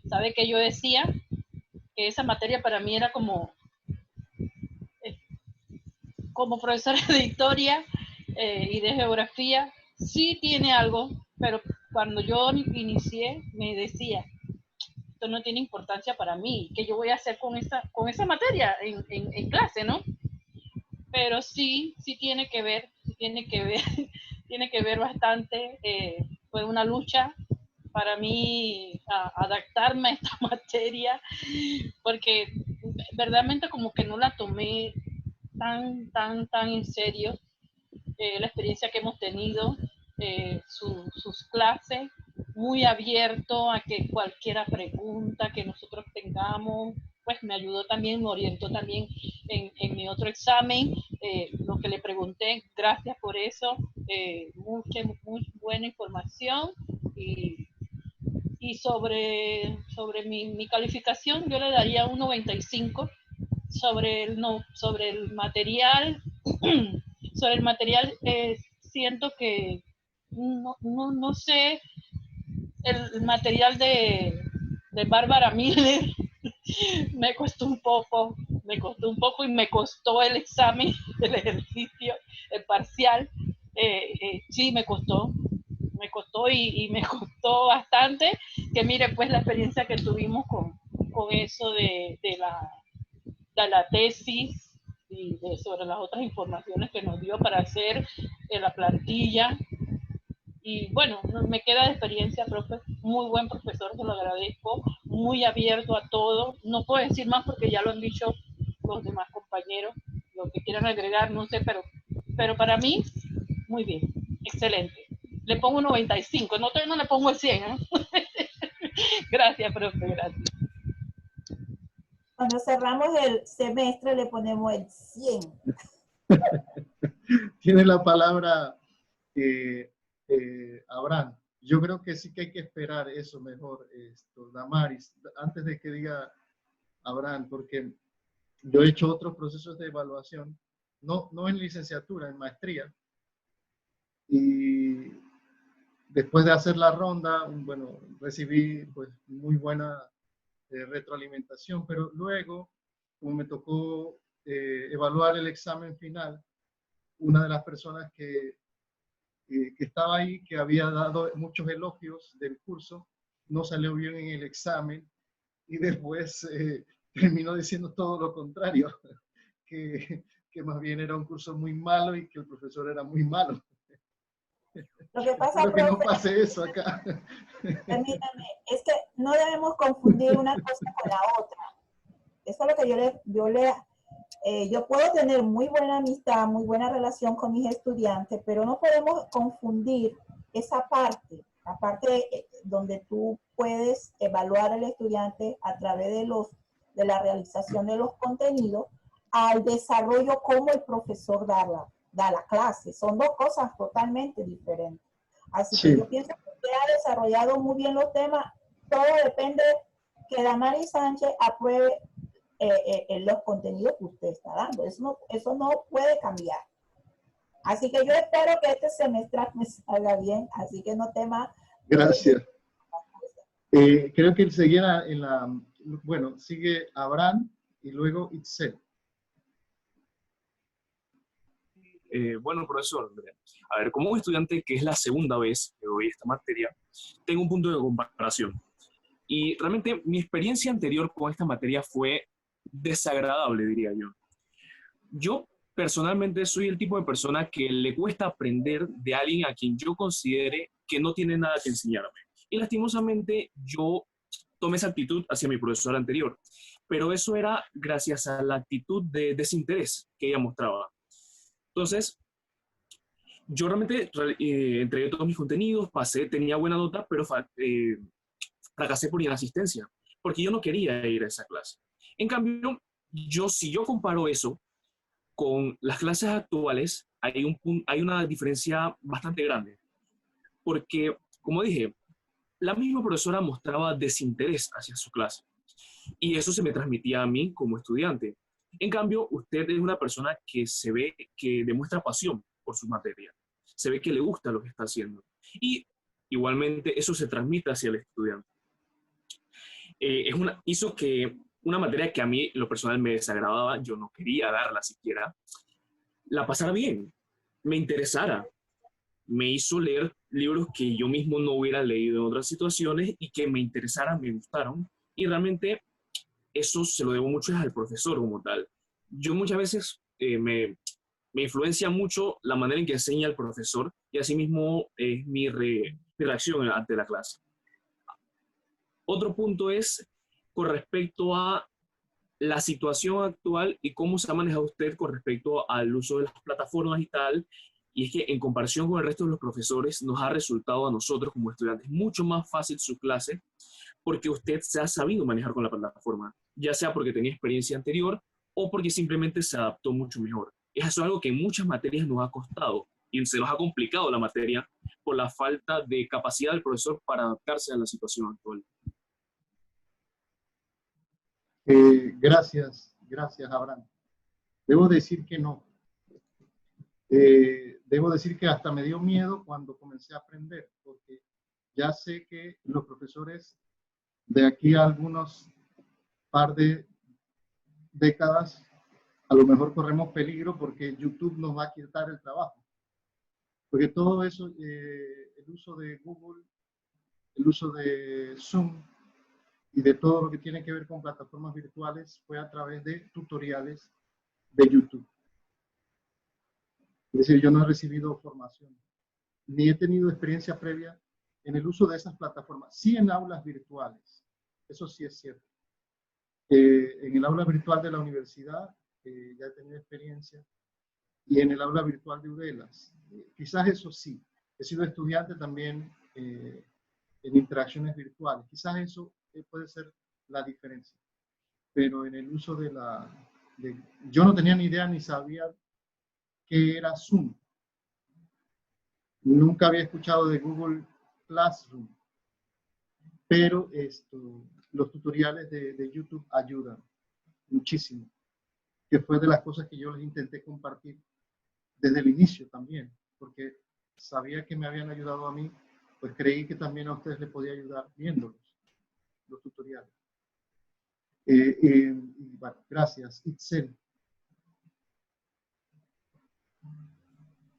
¿Sabe que yo decía? Que esa materia para mí era como profesora de historia y de geografía. Sí tiene algo, pero cuando yo inicié me decía, esto no tiene importancia para mí, ¿qué yo voy a hacer con esa materia en clase, no? Pero sí tiene que ver, tiene que ver bastante. Fue una lucha para mí adaptarme a esta materia, porque verdaderamente como que no la tomé tan en serio. la experiencia que hemos tenido, sus clases, muy abierto a que cualquier pregunta que nosotros tengamos, pues me ayudó también, me orientó también en mi otro examen, lo que le pregunté, gracias por eso, muy buena información. Y sobre mi calificación yo le daría un 95 sobre el material. Sobre el material, siento que no sé, el material de Bárbara Miller me costó un poco y me costó el examen, el ejercicio, el parcial. Sí, me costó y me costó bastante, que mire pues la experiencia que tuvimos con eso de la tesis y sobre las otras informaciones que nos dio para hacer la plantilla. Y bueno, me queda de experiencia, profe, muy buen profesor, se lo agradezco, muy abierto a todo. No puedo decir más porque ya lo han dicho los demás compañeros, lo que quieran agregar, no sé, pero para mí, muy bien, excelente. Le pongo un 95, no le pongo el 100, ¿eh? Gracias, profe, gracias. Cuando cerramos el semestre le ponemos el 100. Tiene la palabra Abraham. Yo creo que sí que hay que esperar eso mejor, Damaris, antes de que diga Abraham, porque yo he hecho otros procesos de evaluación, no en licenciatura, en maestría, y después de hacer la ronda, bueno, recibí pues muy buena retroalimentación, pero luego, como me tocó evaluar el examen final, una de las personas que estaba ahí, que había dado muchos elogios del curso, no salió bien en el examen y después terminó diciendo todo lo contrario, que más bien era un curso muy malo y que el profesor era muy malo. Lo que pasa, Espero que no profe, pase eso acá. permítame, es que no debemos confundir una cosa con la otra. Eso es lo que yo puedo tener muy buena amistad, muy buena relación con mis estudiantes, pero no podemos confundir esa parte, la parte donde tú puedes evaluar al estudiante a través de la realización de los contenidos, al desarrollo como el profesor da la clase. Son dos cosas totalmente diferentes. Así Sí. que yo pienso que usted ha desarrollado muy bien los temas. Todo depende que Damaris Sánchez apruebe en los contenidos que usted está dando. Eso no puede cambiar. Así que yo espero que este semestre me salga bien, así que no tema. Gracias. Creo que seguía bueno, sigue Abraham y luego Itzel. Bueno, profesor, a ver, como un estudiante que es la segunda vez que doy esta materia, tengo un punto de comparación. Y realmente mi experiencia anterior con esta materia fue desagradable, diría yo. Yo personalmente soy el tipo de persona que le cuesta aprender de alguien a quien yo considere que no tiene nada que enseñarme. Y lastimosamente yo tomé esa actitud hacia mi profesor anterior, pero eso era gracias a la actitud de desinterés que ella mostraba. Entonces, yo realmente entregué todos mis contenidos, tenía buena nota, pero fracasé por inasistencia, porque yo no quería ir a esa clase. En cambio, si yo comparo eso con las clases actuales, hay una diferencia bastante grande. Porque, como dije, la misma profesora mostraba desinterés hacia su clase. Y eso se me transmitía a mí como estudiante. En cambio, usted es una persona que se ve que demuestra pasión por su materia. Se ve que le gusta lo que está haciendo. Y igualmente eso se transmite hacia el estudiante. Hizo que una materia que a mí lo personal me desagradaba, yo no quería darla siquiera, la pasara bien, me interesara. Me hizo leer libros que yo mismo no hubiera leído en otras situaciones y que me interesaran, me gustaron. Y realmente eso se lo debo mucho al profesor como tal. Yo muchas veces me influencia mucho la manera en que enseña el profesor y asimismo es mi reacción ante la clase. Otro punto es con respecto a la situación actual y cómo se ha manejado usted con respecto al uso de las plataformas y tal, Y es que en comparación con el resto de los profesores, nos ha resultado a nosotros como estudiantes mucho más fácil su clase porque usted se ha sabido manejar con la plataforma, ya sea porque tenía experiencia anterior o porque simplemente se adaptó mucho mejor. Eso es algo que en muchas materias nos ha costado y se nos ha complicado la materia por la falta de capacidad del profesor para adaptarse a la situación actual. Gracias, Abraham. Debo decir que no. Debo decir que hasta me dio miedo cuando comencé a aprender, porque ya sé que los profesores de aquí a algunos par de décadas, a lo mejor corremos peligro porque YouTube nos va a quitar el trabajo. Porque todo eso, el uso de Google, el uso de Zoom y de todo lo que tiene que ver con plataformas virtuales fue a través de tutoriales de YouTube. Es decir, yo no he recibido formación, ni he tenido experiencia previa en el uso de esas plataformas. Sí en aulas virtuales, eso sí es cierto. En el aula virtual de la universidad ya he tenido experiencia, y en el aula virtual de UDELAS. Quizás eso sí, he sido estudiante también en interacciones virtuales. Quizás eso puede ser la diferencia. Pero en el uso de yo no tenía ni idea ni sabía qué era Zoom. Nunca había escuchado de Google Classroom. Pero los tutoriales de YouTube ayudan muchísimo. Que fue de las cosas que yo les intenté compartir desde el inicio también, porque sabía que me habían ayudado a mí, pues creí que también a ustedes les podía ayudar viéndolos, los tutoriales. Bueno, gracias. Itzel.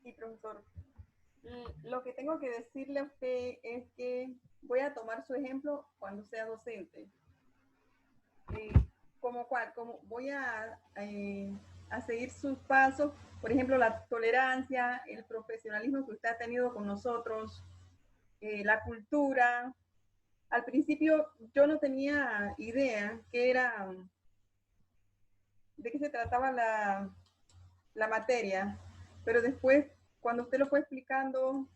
Sí, profesor. Lo que tengo que decirle a usted es que voy a tomar su ejemplo cuando sea docente. Como voy a seguir sus pasos, por ejemplo, la tolerancia, el profesionalismo que usted ha tenido con nosotros, la cultura. Al principio yo no tenía idea de qué se trataba la materia, pero después, cuando usted lo fue explicando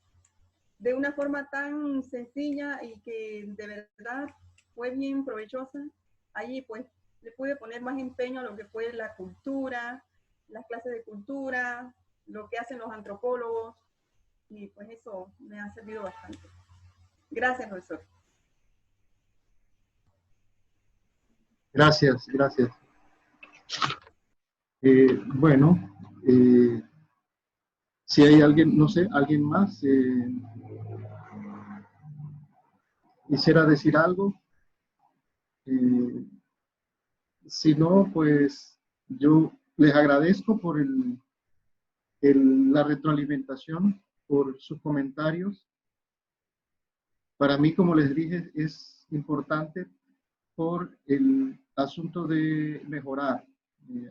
de una forma tan sencilla y que de verdad fue bien provechosa, allí pues le pude poner más empeño a lo que fue la cultura, las clases de cultura, lo que hacen los antropólogos, y pues eso me ha servido bastante. Gracias, profesor. Gracias. Bueno, si hay alguien, no sé, alguien más quisiera decir algo. Si no, pues yo les agradezco por la retroalimentación, por sus comentarios. Para mí, como les dije, es importante por el asunto de mejorar.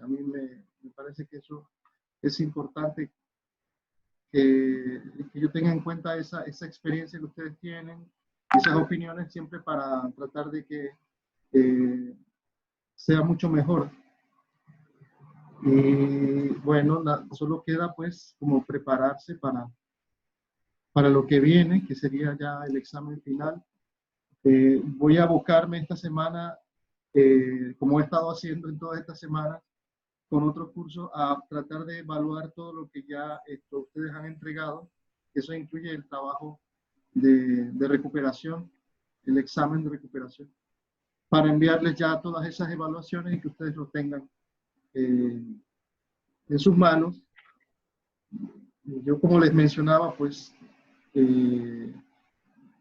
A mí me parece que eso es importante, que yo tenga en cuenta esa experiencia que ustedes tienen, esas opiniones, siempre para tratar de que sea mucho mejor. Y bueno, solo queda pues como prepararse para lo que viene, que sería ya el examen final. Voy a abocarme esta semana, como he estado haciendo en todas estas semanas, con otros cursos, a tratar de evaluar todo lo que ya ustedes han entregado. Eso incluye el trabajo de recuperación, el examen de recuperación, para enviarles ya todas esas evaluaciones y que ustedes lo tengan en sus manos. Yo, como les mencionaba, pues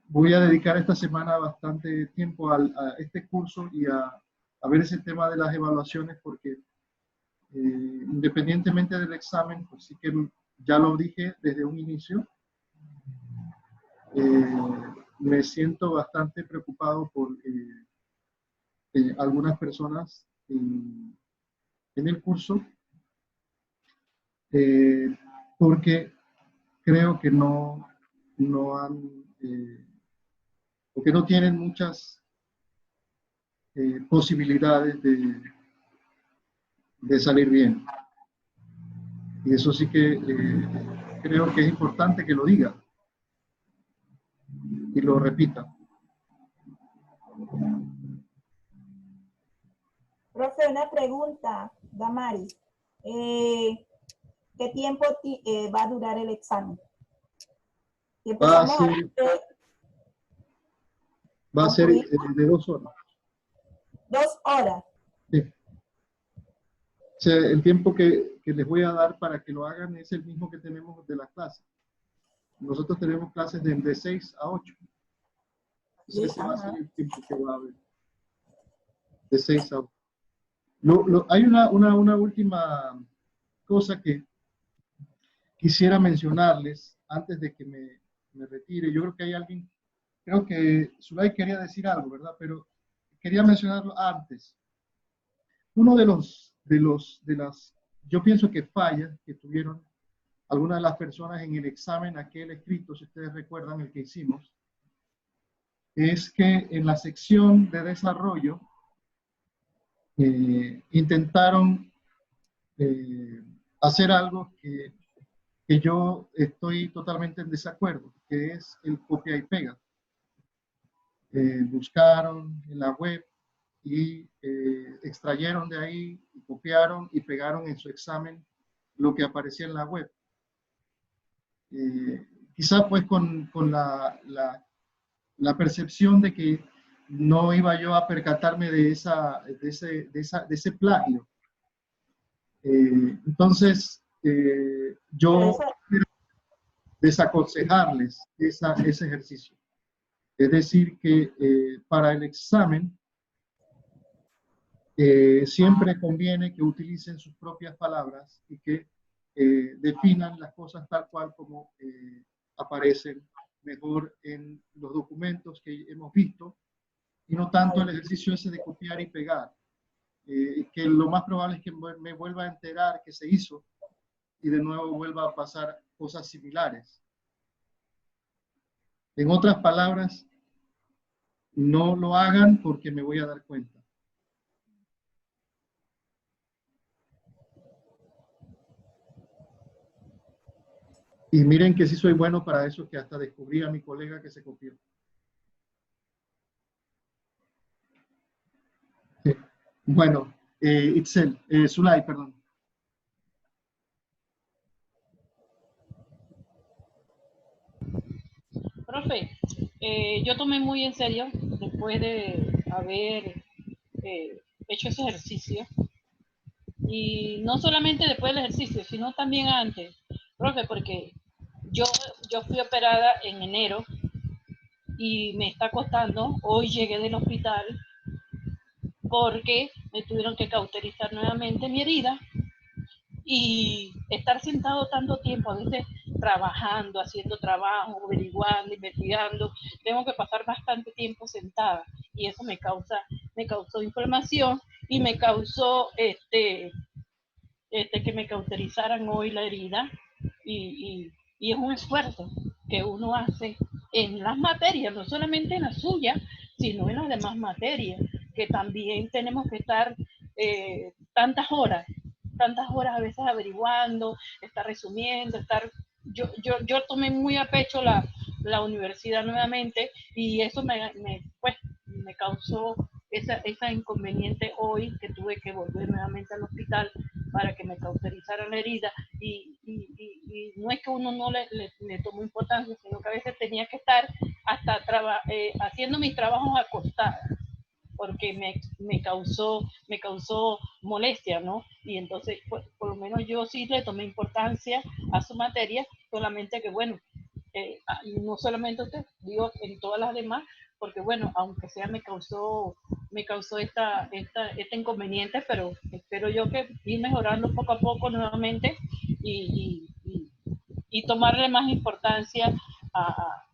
voy a dedicar esta semana bastante tiempo a este curso y a ver ese tema de las evaluaciones, porque independientemente del examen, pues sí que ya lo dije desde un inicio, me siento bastante preocupado por algunas personas en el curso, porque creo que no han, o que no tienen muchas posibilidades de salir bien. Y eso sí que creo que es importante que lo diga y lo repita. Profe, una pregunta, Damaris. ¿Qué tiempo va a durar el examen? Va a ser de 2 horas. 2 horas. Sí. O sea, el tiempo que les voy a dar para que lo hagan es el mismo que tenemos de las clases. Nosotros tenemos clases de 6 a 8. Entonces, ese va a ser el tiempo que va a haber. De 6 a 8. Hay una última cosa que quisiera mencionarles antes de que me retire. Yo creo que hay alguien, creo que Zulay quería decir algo, ¿verdad? Pero quería mencionarlo antes. Uno de las, yo pienso que fallas que tuvieron algunas de las personas en el examen, aquel escrito, si ustedes recuerdan el que hicimos, es que en la sección de desarrollo intentaron hacer algo que yo estoy totalmente en desacuerdo, que es el copia y pega. Buscaron en la web y extrayeron de ahí, y copiaron y pegaron en su examen lo que aparecía en la web. Quizá pues con la percepción de que no iba yo a percatarme de ese plagio. Entonces, yo quiero desaconsejarles ese ejercicio. Es decir, que para el examen siempre conviene que utilicen sus propias palabras y que definan las cosas tal cual como aparecen mejor en los documentos que hemos visto y no tanto el ejercicio ese de copiar y pegar. Que lo más probable es que me vuelva a enterar que se hizo y de nuevo vuelva a pasar cosas similares. En otras palabras, no lo hagan porque me voy a dar cuenta. Y miren que sí soy bueno para eso, que hasta descubrí a mi colega que se copió. Sí. Bueno, Itzel, Zulay, perdón. Profe, yo tomé muy en serio después de haber hecho ese ejercicio. Y no solamente después del ejercicio, sino también antes. Profe, porque yo fui operada en enero y me está costando, hoy llegué del hospital porque me tuvieron que cauterizar nuevamente mi herida y estar sentado tanto tiempo, a veces trabajando, haciendo trabajo, averiguando, investigando, tengo que pasar bastante tiempo sentada y eso me causó inflamación y me causó que me cauterizaran hoy la herida y es un esfuerzo que uno hace en las materias, no solamente en la suya, sino en las demás materias, que también tenemos que estar tantas horas a veces averiguando, estar resumiendo, yo tomé muy a pecho la universidad nuevamente y eso me causó esa inconveniente hoy que tuve que volver nuevamente al hospital para que me cauterizaran la herida y no es que uno no le tomó importancia, sino que a veces tenía que estar hasta haciendo mis trabajos acostada porque me causó molestia, ¿no? Y entonces, por lo menos yo sí le tomé importancia a su materia, solamente que, bueno, no solamente usted, digo, en todas las demás, porque, bueno, aunque sea me causó este inconveniente, pero espero yo que ir mejorando poco a poco nuevamente y tomarle más importancia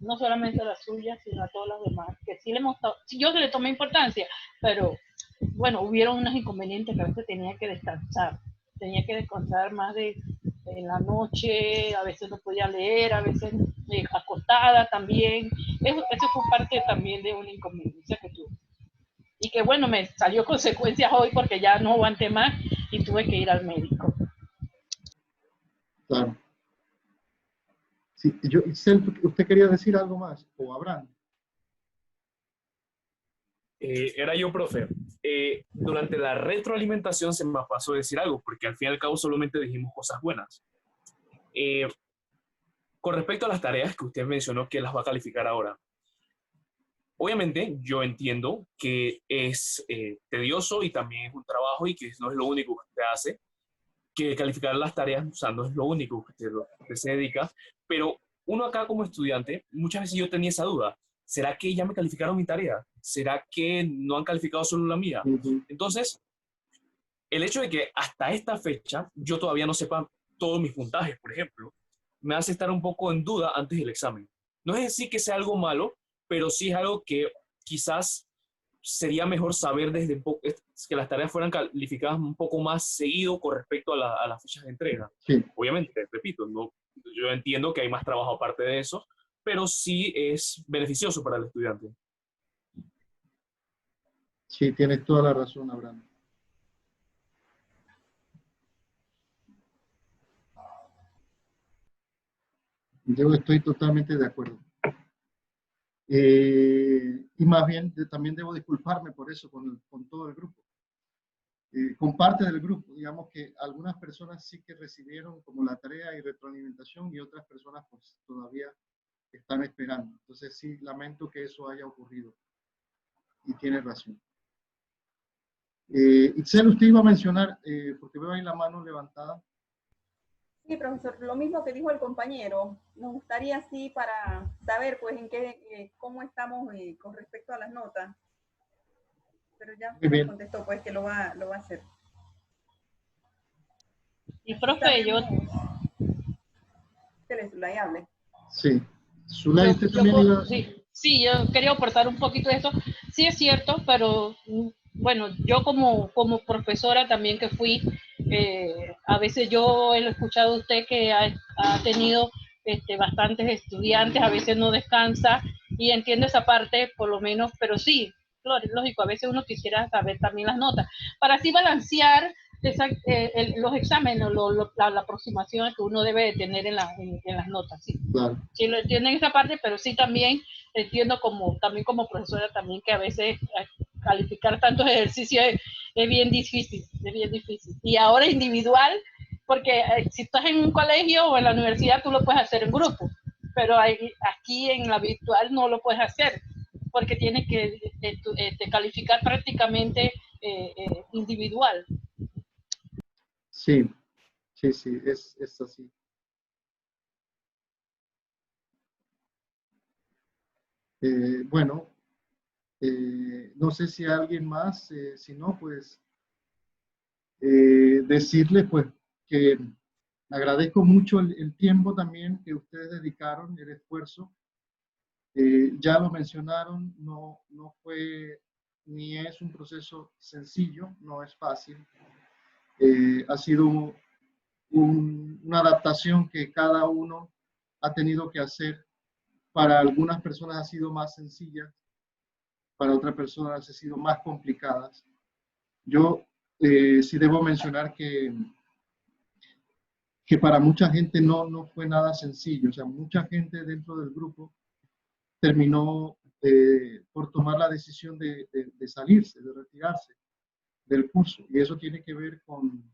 no solamente a la suya, sino a todas las demás, que sí yo le tomé importancia, pero bueno, hubieron unos inconvenientes que a veces tenía que descansar más en la noche, a veces no podía leer, a veces acostada también, eso fue parte también de una inconveniencia que tuve. Y que bueno, me salió consecuencias hoy porque ya no aguanté más y tuve que ir al médico. Claro. Sí, Isel, ¿usted quería decir algo más? ¿O Abraham? Era yo, profe. Durante la retroalimentación se me pasó a decir algo, porque al fin y al cabo solamente dijimos cosas buenas. Con respecto a las tareas que usted mencionó que las va a calificar ahora, obviamente yo entiendo que es tedioso y también es un trabajo y que no es lo único que usted hace, que calificar las tareas, o sea, no es lo único que usted se dedica, pero uno acá como estudiante, muchas veces yo tenía esa duda. ¿Será que ya me calificaron mi tarea? ¿Será que no han calificado solo la mía? Entonces, el hecho de que hasta esta fecha yo todavía no sepa todos mis puntajes, por ejemplo, me hace estar un poco en duda antes del examen. No es decir que sea algo malo, pero sí es algo que quizás sería mejor saber desde un poco, que las tareas fueran calificadas un poco más seguido con respecto a las fechas de entrega. Sí. Obviamente, repito, no, yo entiendo que hay más trabajo aparte de eso, pero sí es beneficioso para el estudiante. Sí, tienes toda la razón, Abraham. Yo estoy totalmente de acuerdo. Y más bien, también debo disculparme por eso con todo el grupo. Con parte del grupo, digamos que algunas personas sí que recibieron como la tarea y retroalimentación y otras personas pues todavía están esperando. Entonces sí, lamento que eso haya ocurrido. Y tiene razón. Itzel, usted iba a mencionar, porque veo ahí la mano levantada. Sí, profesor, lo mismo que dijo el compañero. Nos gustaría así para saber pues en qué, cómo estamos con respecto a las notas. Pero ya nos contestó pues que lo va a hacer. Y profe, yo... Zulay, hable. Sí. Zulay, usted también iba... Sí, yo quería aportar un poquito de esto. Sí es cierto, pero bueno, yo como profesora también que fui, a veces yo he escuchado a usted que ha tenido bastantes estudiantes, a veces no descansa, y entiendo esa parte por lo menos, pero sí, lógico, a veces uno quisiera saber también las notas, para así balancear los exámenes, la aproximación que uno debe de tener en las notas. ¿Sí? Claro. Sí, lo entiendo en esa parte, pero sí también entiendo también como profesora también que a veces calificar tantos ejercicios es bien difícil, es bien difícil. Y ahora individual, porque si estás en un colegio o en la universidad tú lo puedes hacer en grupo, pero aquí en la virtual no lo puedes hacer, porque tienes que calificar prácticamente individual. Sí, sí, sí, es así. Bueno, no sé si alguien más, si no, pues decirle pues que agradezco mucho el tiempo también que ustedes dedicaron, el esfuerzo. Ya lo mencionaron, no fue ni es un proceso sencillo, no es fácil. Ha sido una adaptación que cada uno ha tenido que hacer. Para algunas personas ha sido más sencilla, para otras personas ha sido más complicadas. Yo sí debo mencionar que para mucha gente no fue nada sencillo. O sea, mucha gente dentro del grupo terminó por tomar la decisión de salirse, de retirarse del curso. Y eso tiene que ver con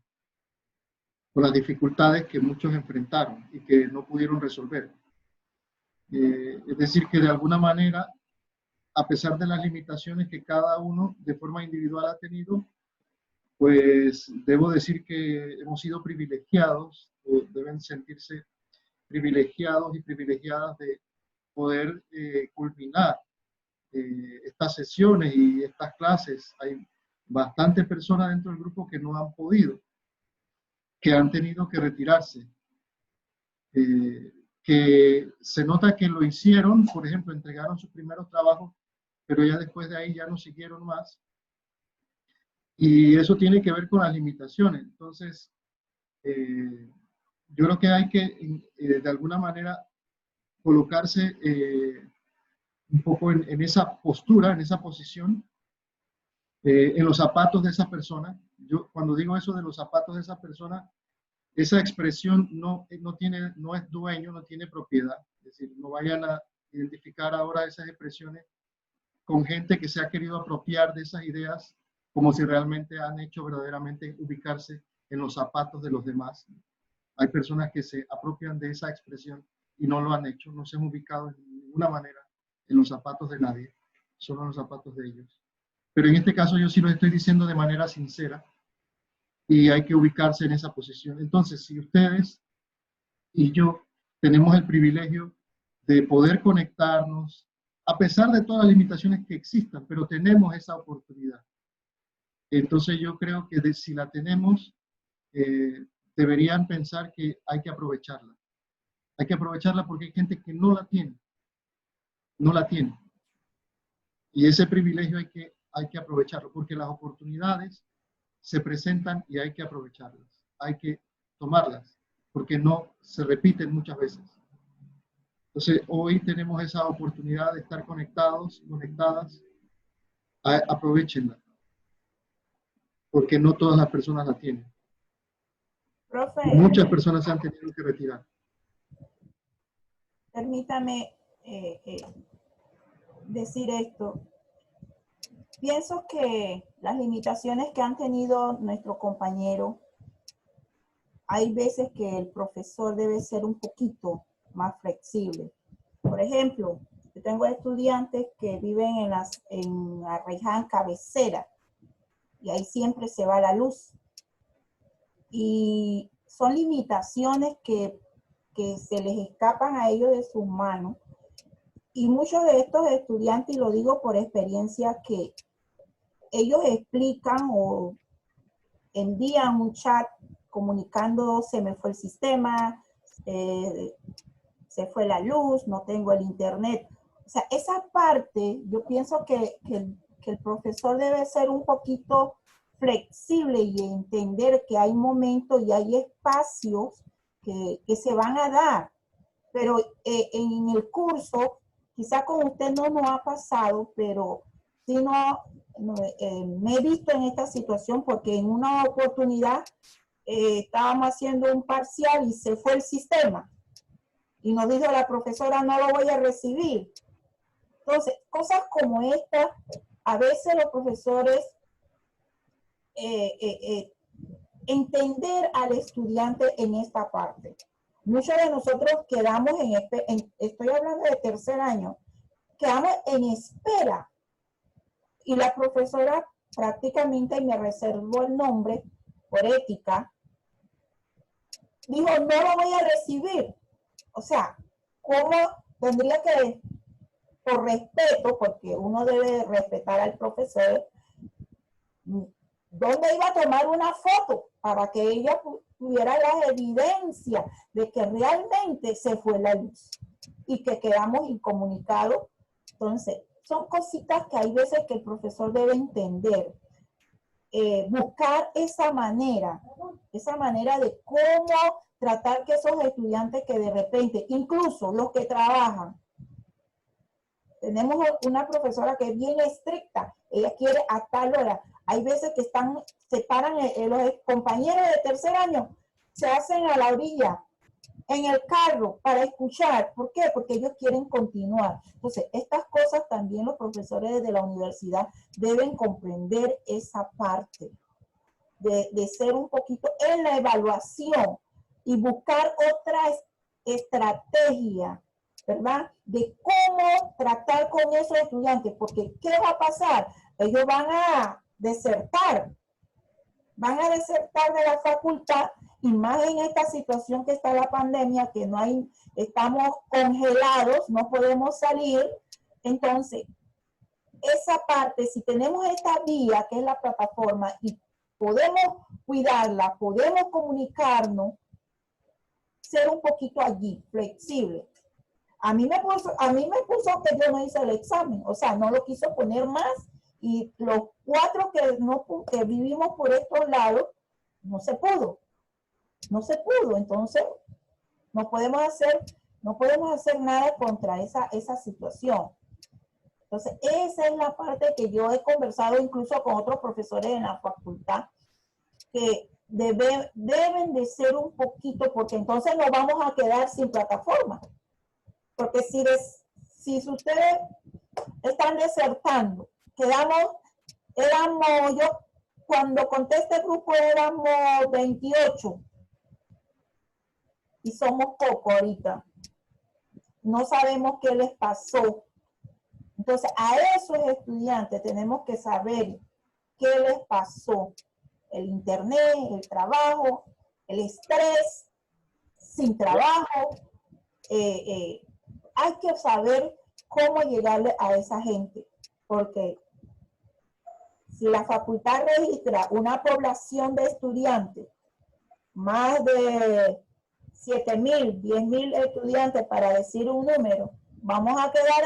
las dificultades que muchos enfrentaron y que no pudieron resolver. Es decir, que de alguna manera, a pesar de las limitaciones que cada uno de forma individual ha tenido, pues debo decir que hemos sido privilegiados, o deben sentirse privilegiados y privilegiadas de poder culminar estas sesiones y estas clases. Hay bastantes personas dentro del grupo que no han podido, que han tenido que retirarse. Que se nota que lo hicieron, por ejemplo, entregaron sus primeros trabajos, pero ya después de ahí ya no siguieron más. Y eso tiene que ver con las limitaciones. Entonces, yo creo que hay que, de alguna manera, colocarse un poco en esa postura, en esa posición, en los zapatos de esa persona. Yo, cuando digo eso de los zapatos de esa persona, esa expresión no es dueño, no tiene propiedad. Es decir, no vayan a identificar ahora esas expresiones con gente que se ha querido apropiar de esas ideas como si realmente han hecho verdaderamente ubicarse en los zapatos de los demás. Hay personas que se apropian de esa expresión y no lo han hecho, no se han ubicado de ninguna manera en los zapatos de nadie, solo en los zapatos de ellos. Pero en este caso yo sí lo estoy diciendo de manera sincera y hay que ubicarse en esa posición. Entonces, si ustedes y yo tenemos el privilegio de poder conectarnos, a pesar de todas las limitaciones que existan, pero tenemos esa oportunidad. Entonces yo creo que si la tenemos, deberían pensar que hay que aprovecharla. Hay que aprovecharla porque hay gente que no la tiene. No la tiene. Y ese privilegio hay que aprovecharlo, porque las oportunidades se presentan y hay que aprovecharlas. Hay que tomarlas, porque no se repiten muchas veces. Entonces, hoy tenemos esa oportunidad de estar conectados, conectadas. Aprovechenla, porque no todas las personas la tienen. Profe, Muchas personas se han tenido que retirar. permítame decir esto. Pienso que las limitaciones que han tenido nuestro compañero, hay veces que el profesor debe ser un poquito más flexible. Por ejemplo, yo tengo estudiantes que viven en Arraiján Cabecera y ahí siempre se va la luz. Y son limitaciones que se les escapan a ellos de sus manos. Y muchos de estos estudiantes, y lo digo por experiencia, que ellos explican o envían un chat comunicando, se me fue el sistema, se fue la luz, no tengo el internet. O sea, esa parte, yo pienso que el profesor debe ser un poquito flexible y entender que hay momentos y hay espacios que se van a dar. Pero en el curso, quizá con usted no nos ha pasado, pero sí me he visto en esta situación porque en una oportunidad estábamos haciendo un parcial y se fue el sistema. Y nos dijo la profesora, no lo voy a recibir. Entonces, cosas como esta, a veces los profesores entender al estudiante en esta parte. Muchos de nosotros quedamos estoy hablando de tercer año, quedamos en espera. Y la profesora prácticamente me reservó el nombre por ética. Dijo, no lo voy a recibir. O sea, ¿cómo tendría que, por respeto, porque uno debe respetar al profesor, dónde iba a tomar una foto para que ella tuviera la evidencia de que realmente se fue la luz y que quedamos incomunicados? Entonces, son cositas que hay veces que el profesor debe entender. Buscar esa manera de cómo tratar que esos estudiantes que de repente, incluso los que trabajan, tenemos una profesora que es bien estricta, ella quiere a tal hora. Hay veces que se paran los compañeros de tercer año, se hacen a la orilla, en el carro, para escuchar. ¿Por qué? Porque ellos quieren continuar. Entonces, estas cosas también los profesores de la universidad deben comprender esa parte de ser un poquito en la evaluación y buscar otra estrategia, ¿verdad? De cómo tratar con esos estudiantes, porque ¿qué va a pasar? Ellos van a desertar de la facultad, y más en esta situación que está la pandemia, que estamos congelados, no podemos salir. Entonces, esa parte, si tenemos esta vía, que es la plataforma, y podemos cuidarla, podemos comunicarnos, ser un poquito allí, flexible. A mí me puso que yo no hice el examen, o sea, no lo quiso poner más, y los 4 que vivimos por estos lados, no se pudo. Entonces, no podemos hacer nada contra esa situación. Entonces, esa es la parte que yo he conversado incluso con otros profesores en la facultad, que deben de ser un poquito, porque entonces nos vamos a quedar sin plataforma. Porque si ustedes están desertando, yo cuando conté este grupo éramos 28 y somos pocos ahorita. No sabemos qué les pasó. Entonces, a esos estudiantes tenemos que saber qué les pasó. El internet, el trabajo, el estrés, sin trabajo. Hay que saber cómo llegarle a esa gente, porque si la facultad registra una población de estudiantes, más de 7,000, 10,000 estudiantes, para decir un número, vamos a quedar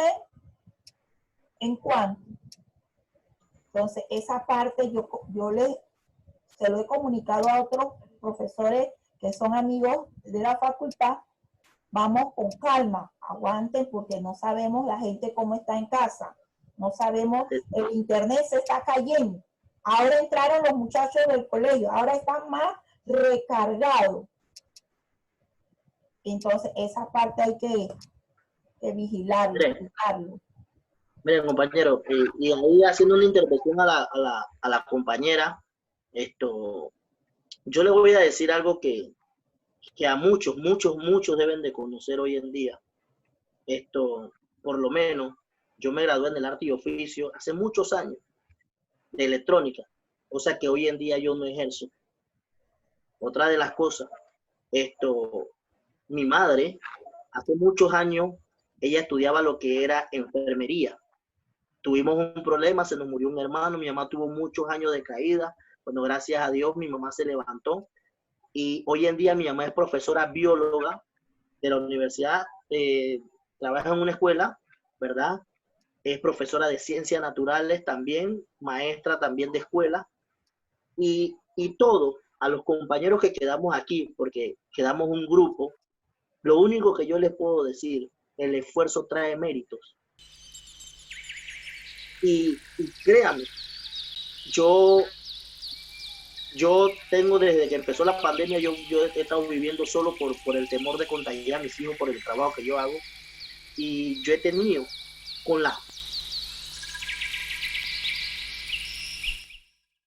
en cuánto. Entonces, esa parte se lo he comunicado a otros profesores que son amigos de la facultad. Vamos con calma, aguanten, porque no sabemos la gente cómo está en casa. No sabemos, el internet se está cayendo. Ahora entraron los muchachos del colegio, ahora están más recargados. Entonces, esa parte hay que vigilarlo. Miren, compañero, y ahí haciendo una intervención a la compañera, yo le voy a decir algo que a muchos deben de conocer hoy en día. Por lo menos, yo me gradué en el arte y oficio hace muchos años de electrónica, cosa que hoy en día yo no ejerzo. Otra de las cosas, mi madre, hace muchos años, ella estudiaba lo que era enfermería. Tuvimos un problema, se nos murió un hermano, mi mamá tuvo muchos años de caída. Bueno, gracias a Dios, mi mamá se levantó. Y hoy en día mi mamá es profesora bióloga de la universidad, trabaja en una escuela, ¿verdad? Es profesora de ciencias naturales también, maestra también de escuela. Y todo, a los compañeros que quedamos aquí, porque quedamos un grupo, lo único que yo les puedo decir, el esfuerzo trae méritos. Y créanme, yo tengo desde que empezó la pandemia, yo he estado viviendo solo por el temor de contagiar a mis hijos, por el trabajo que yo hago. Y yo he tenido, con las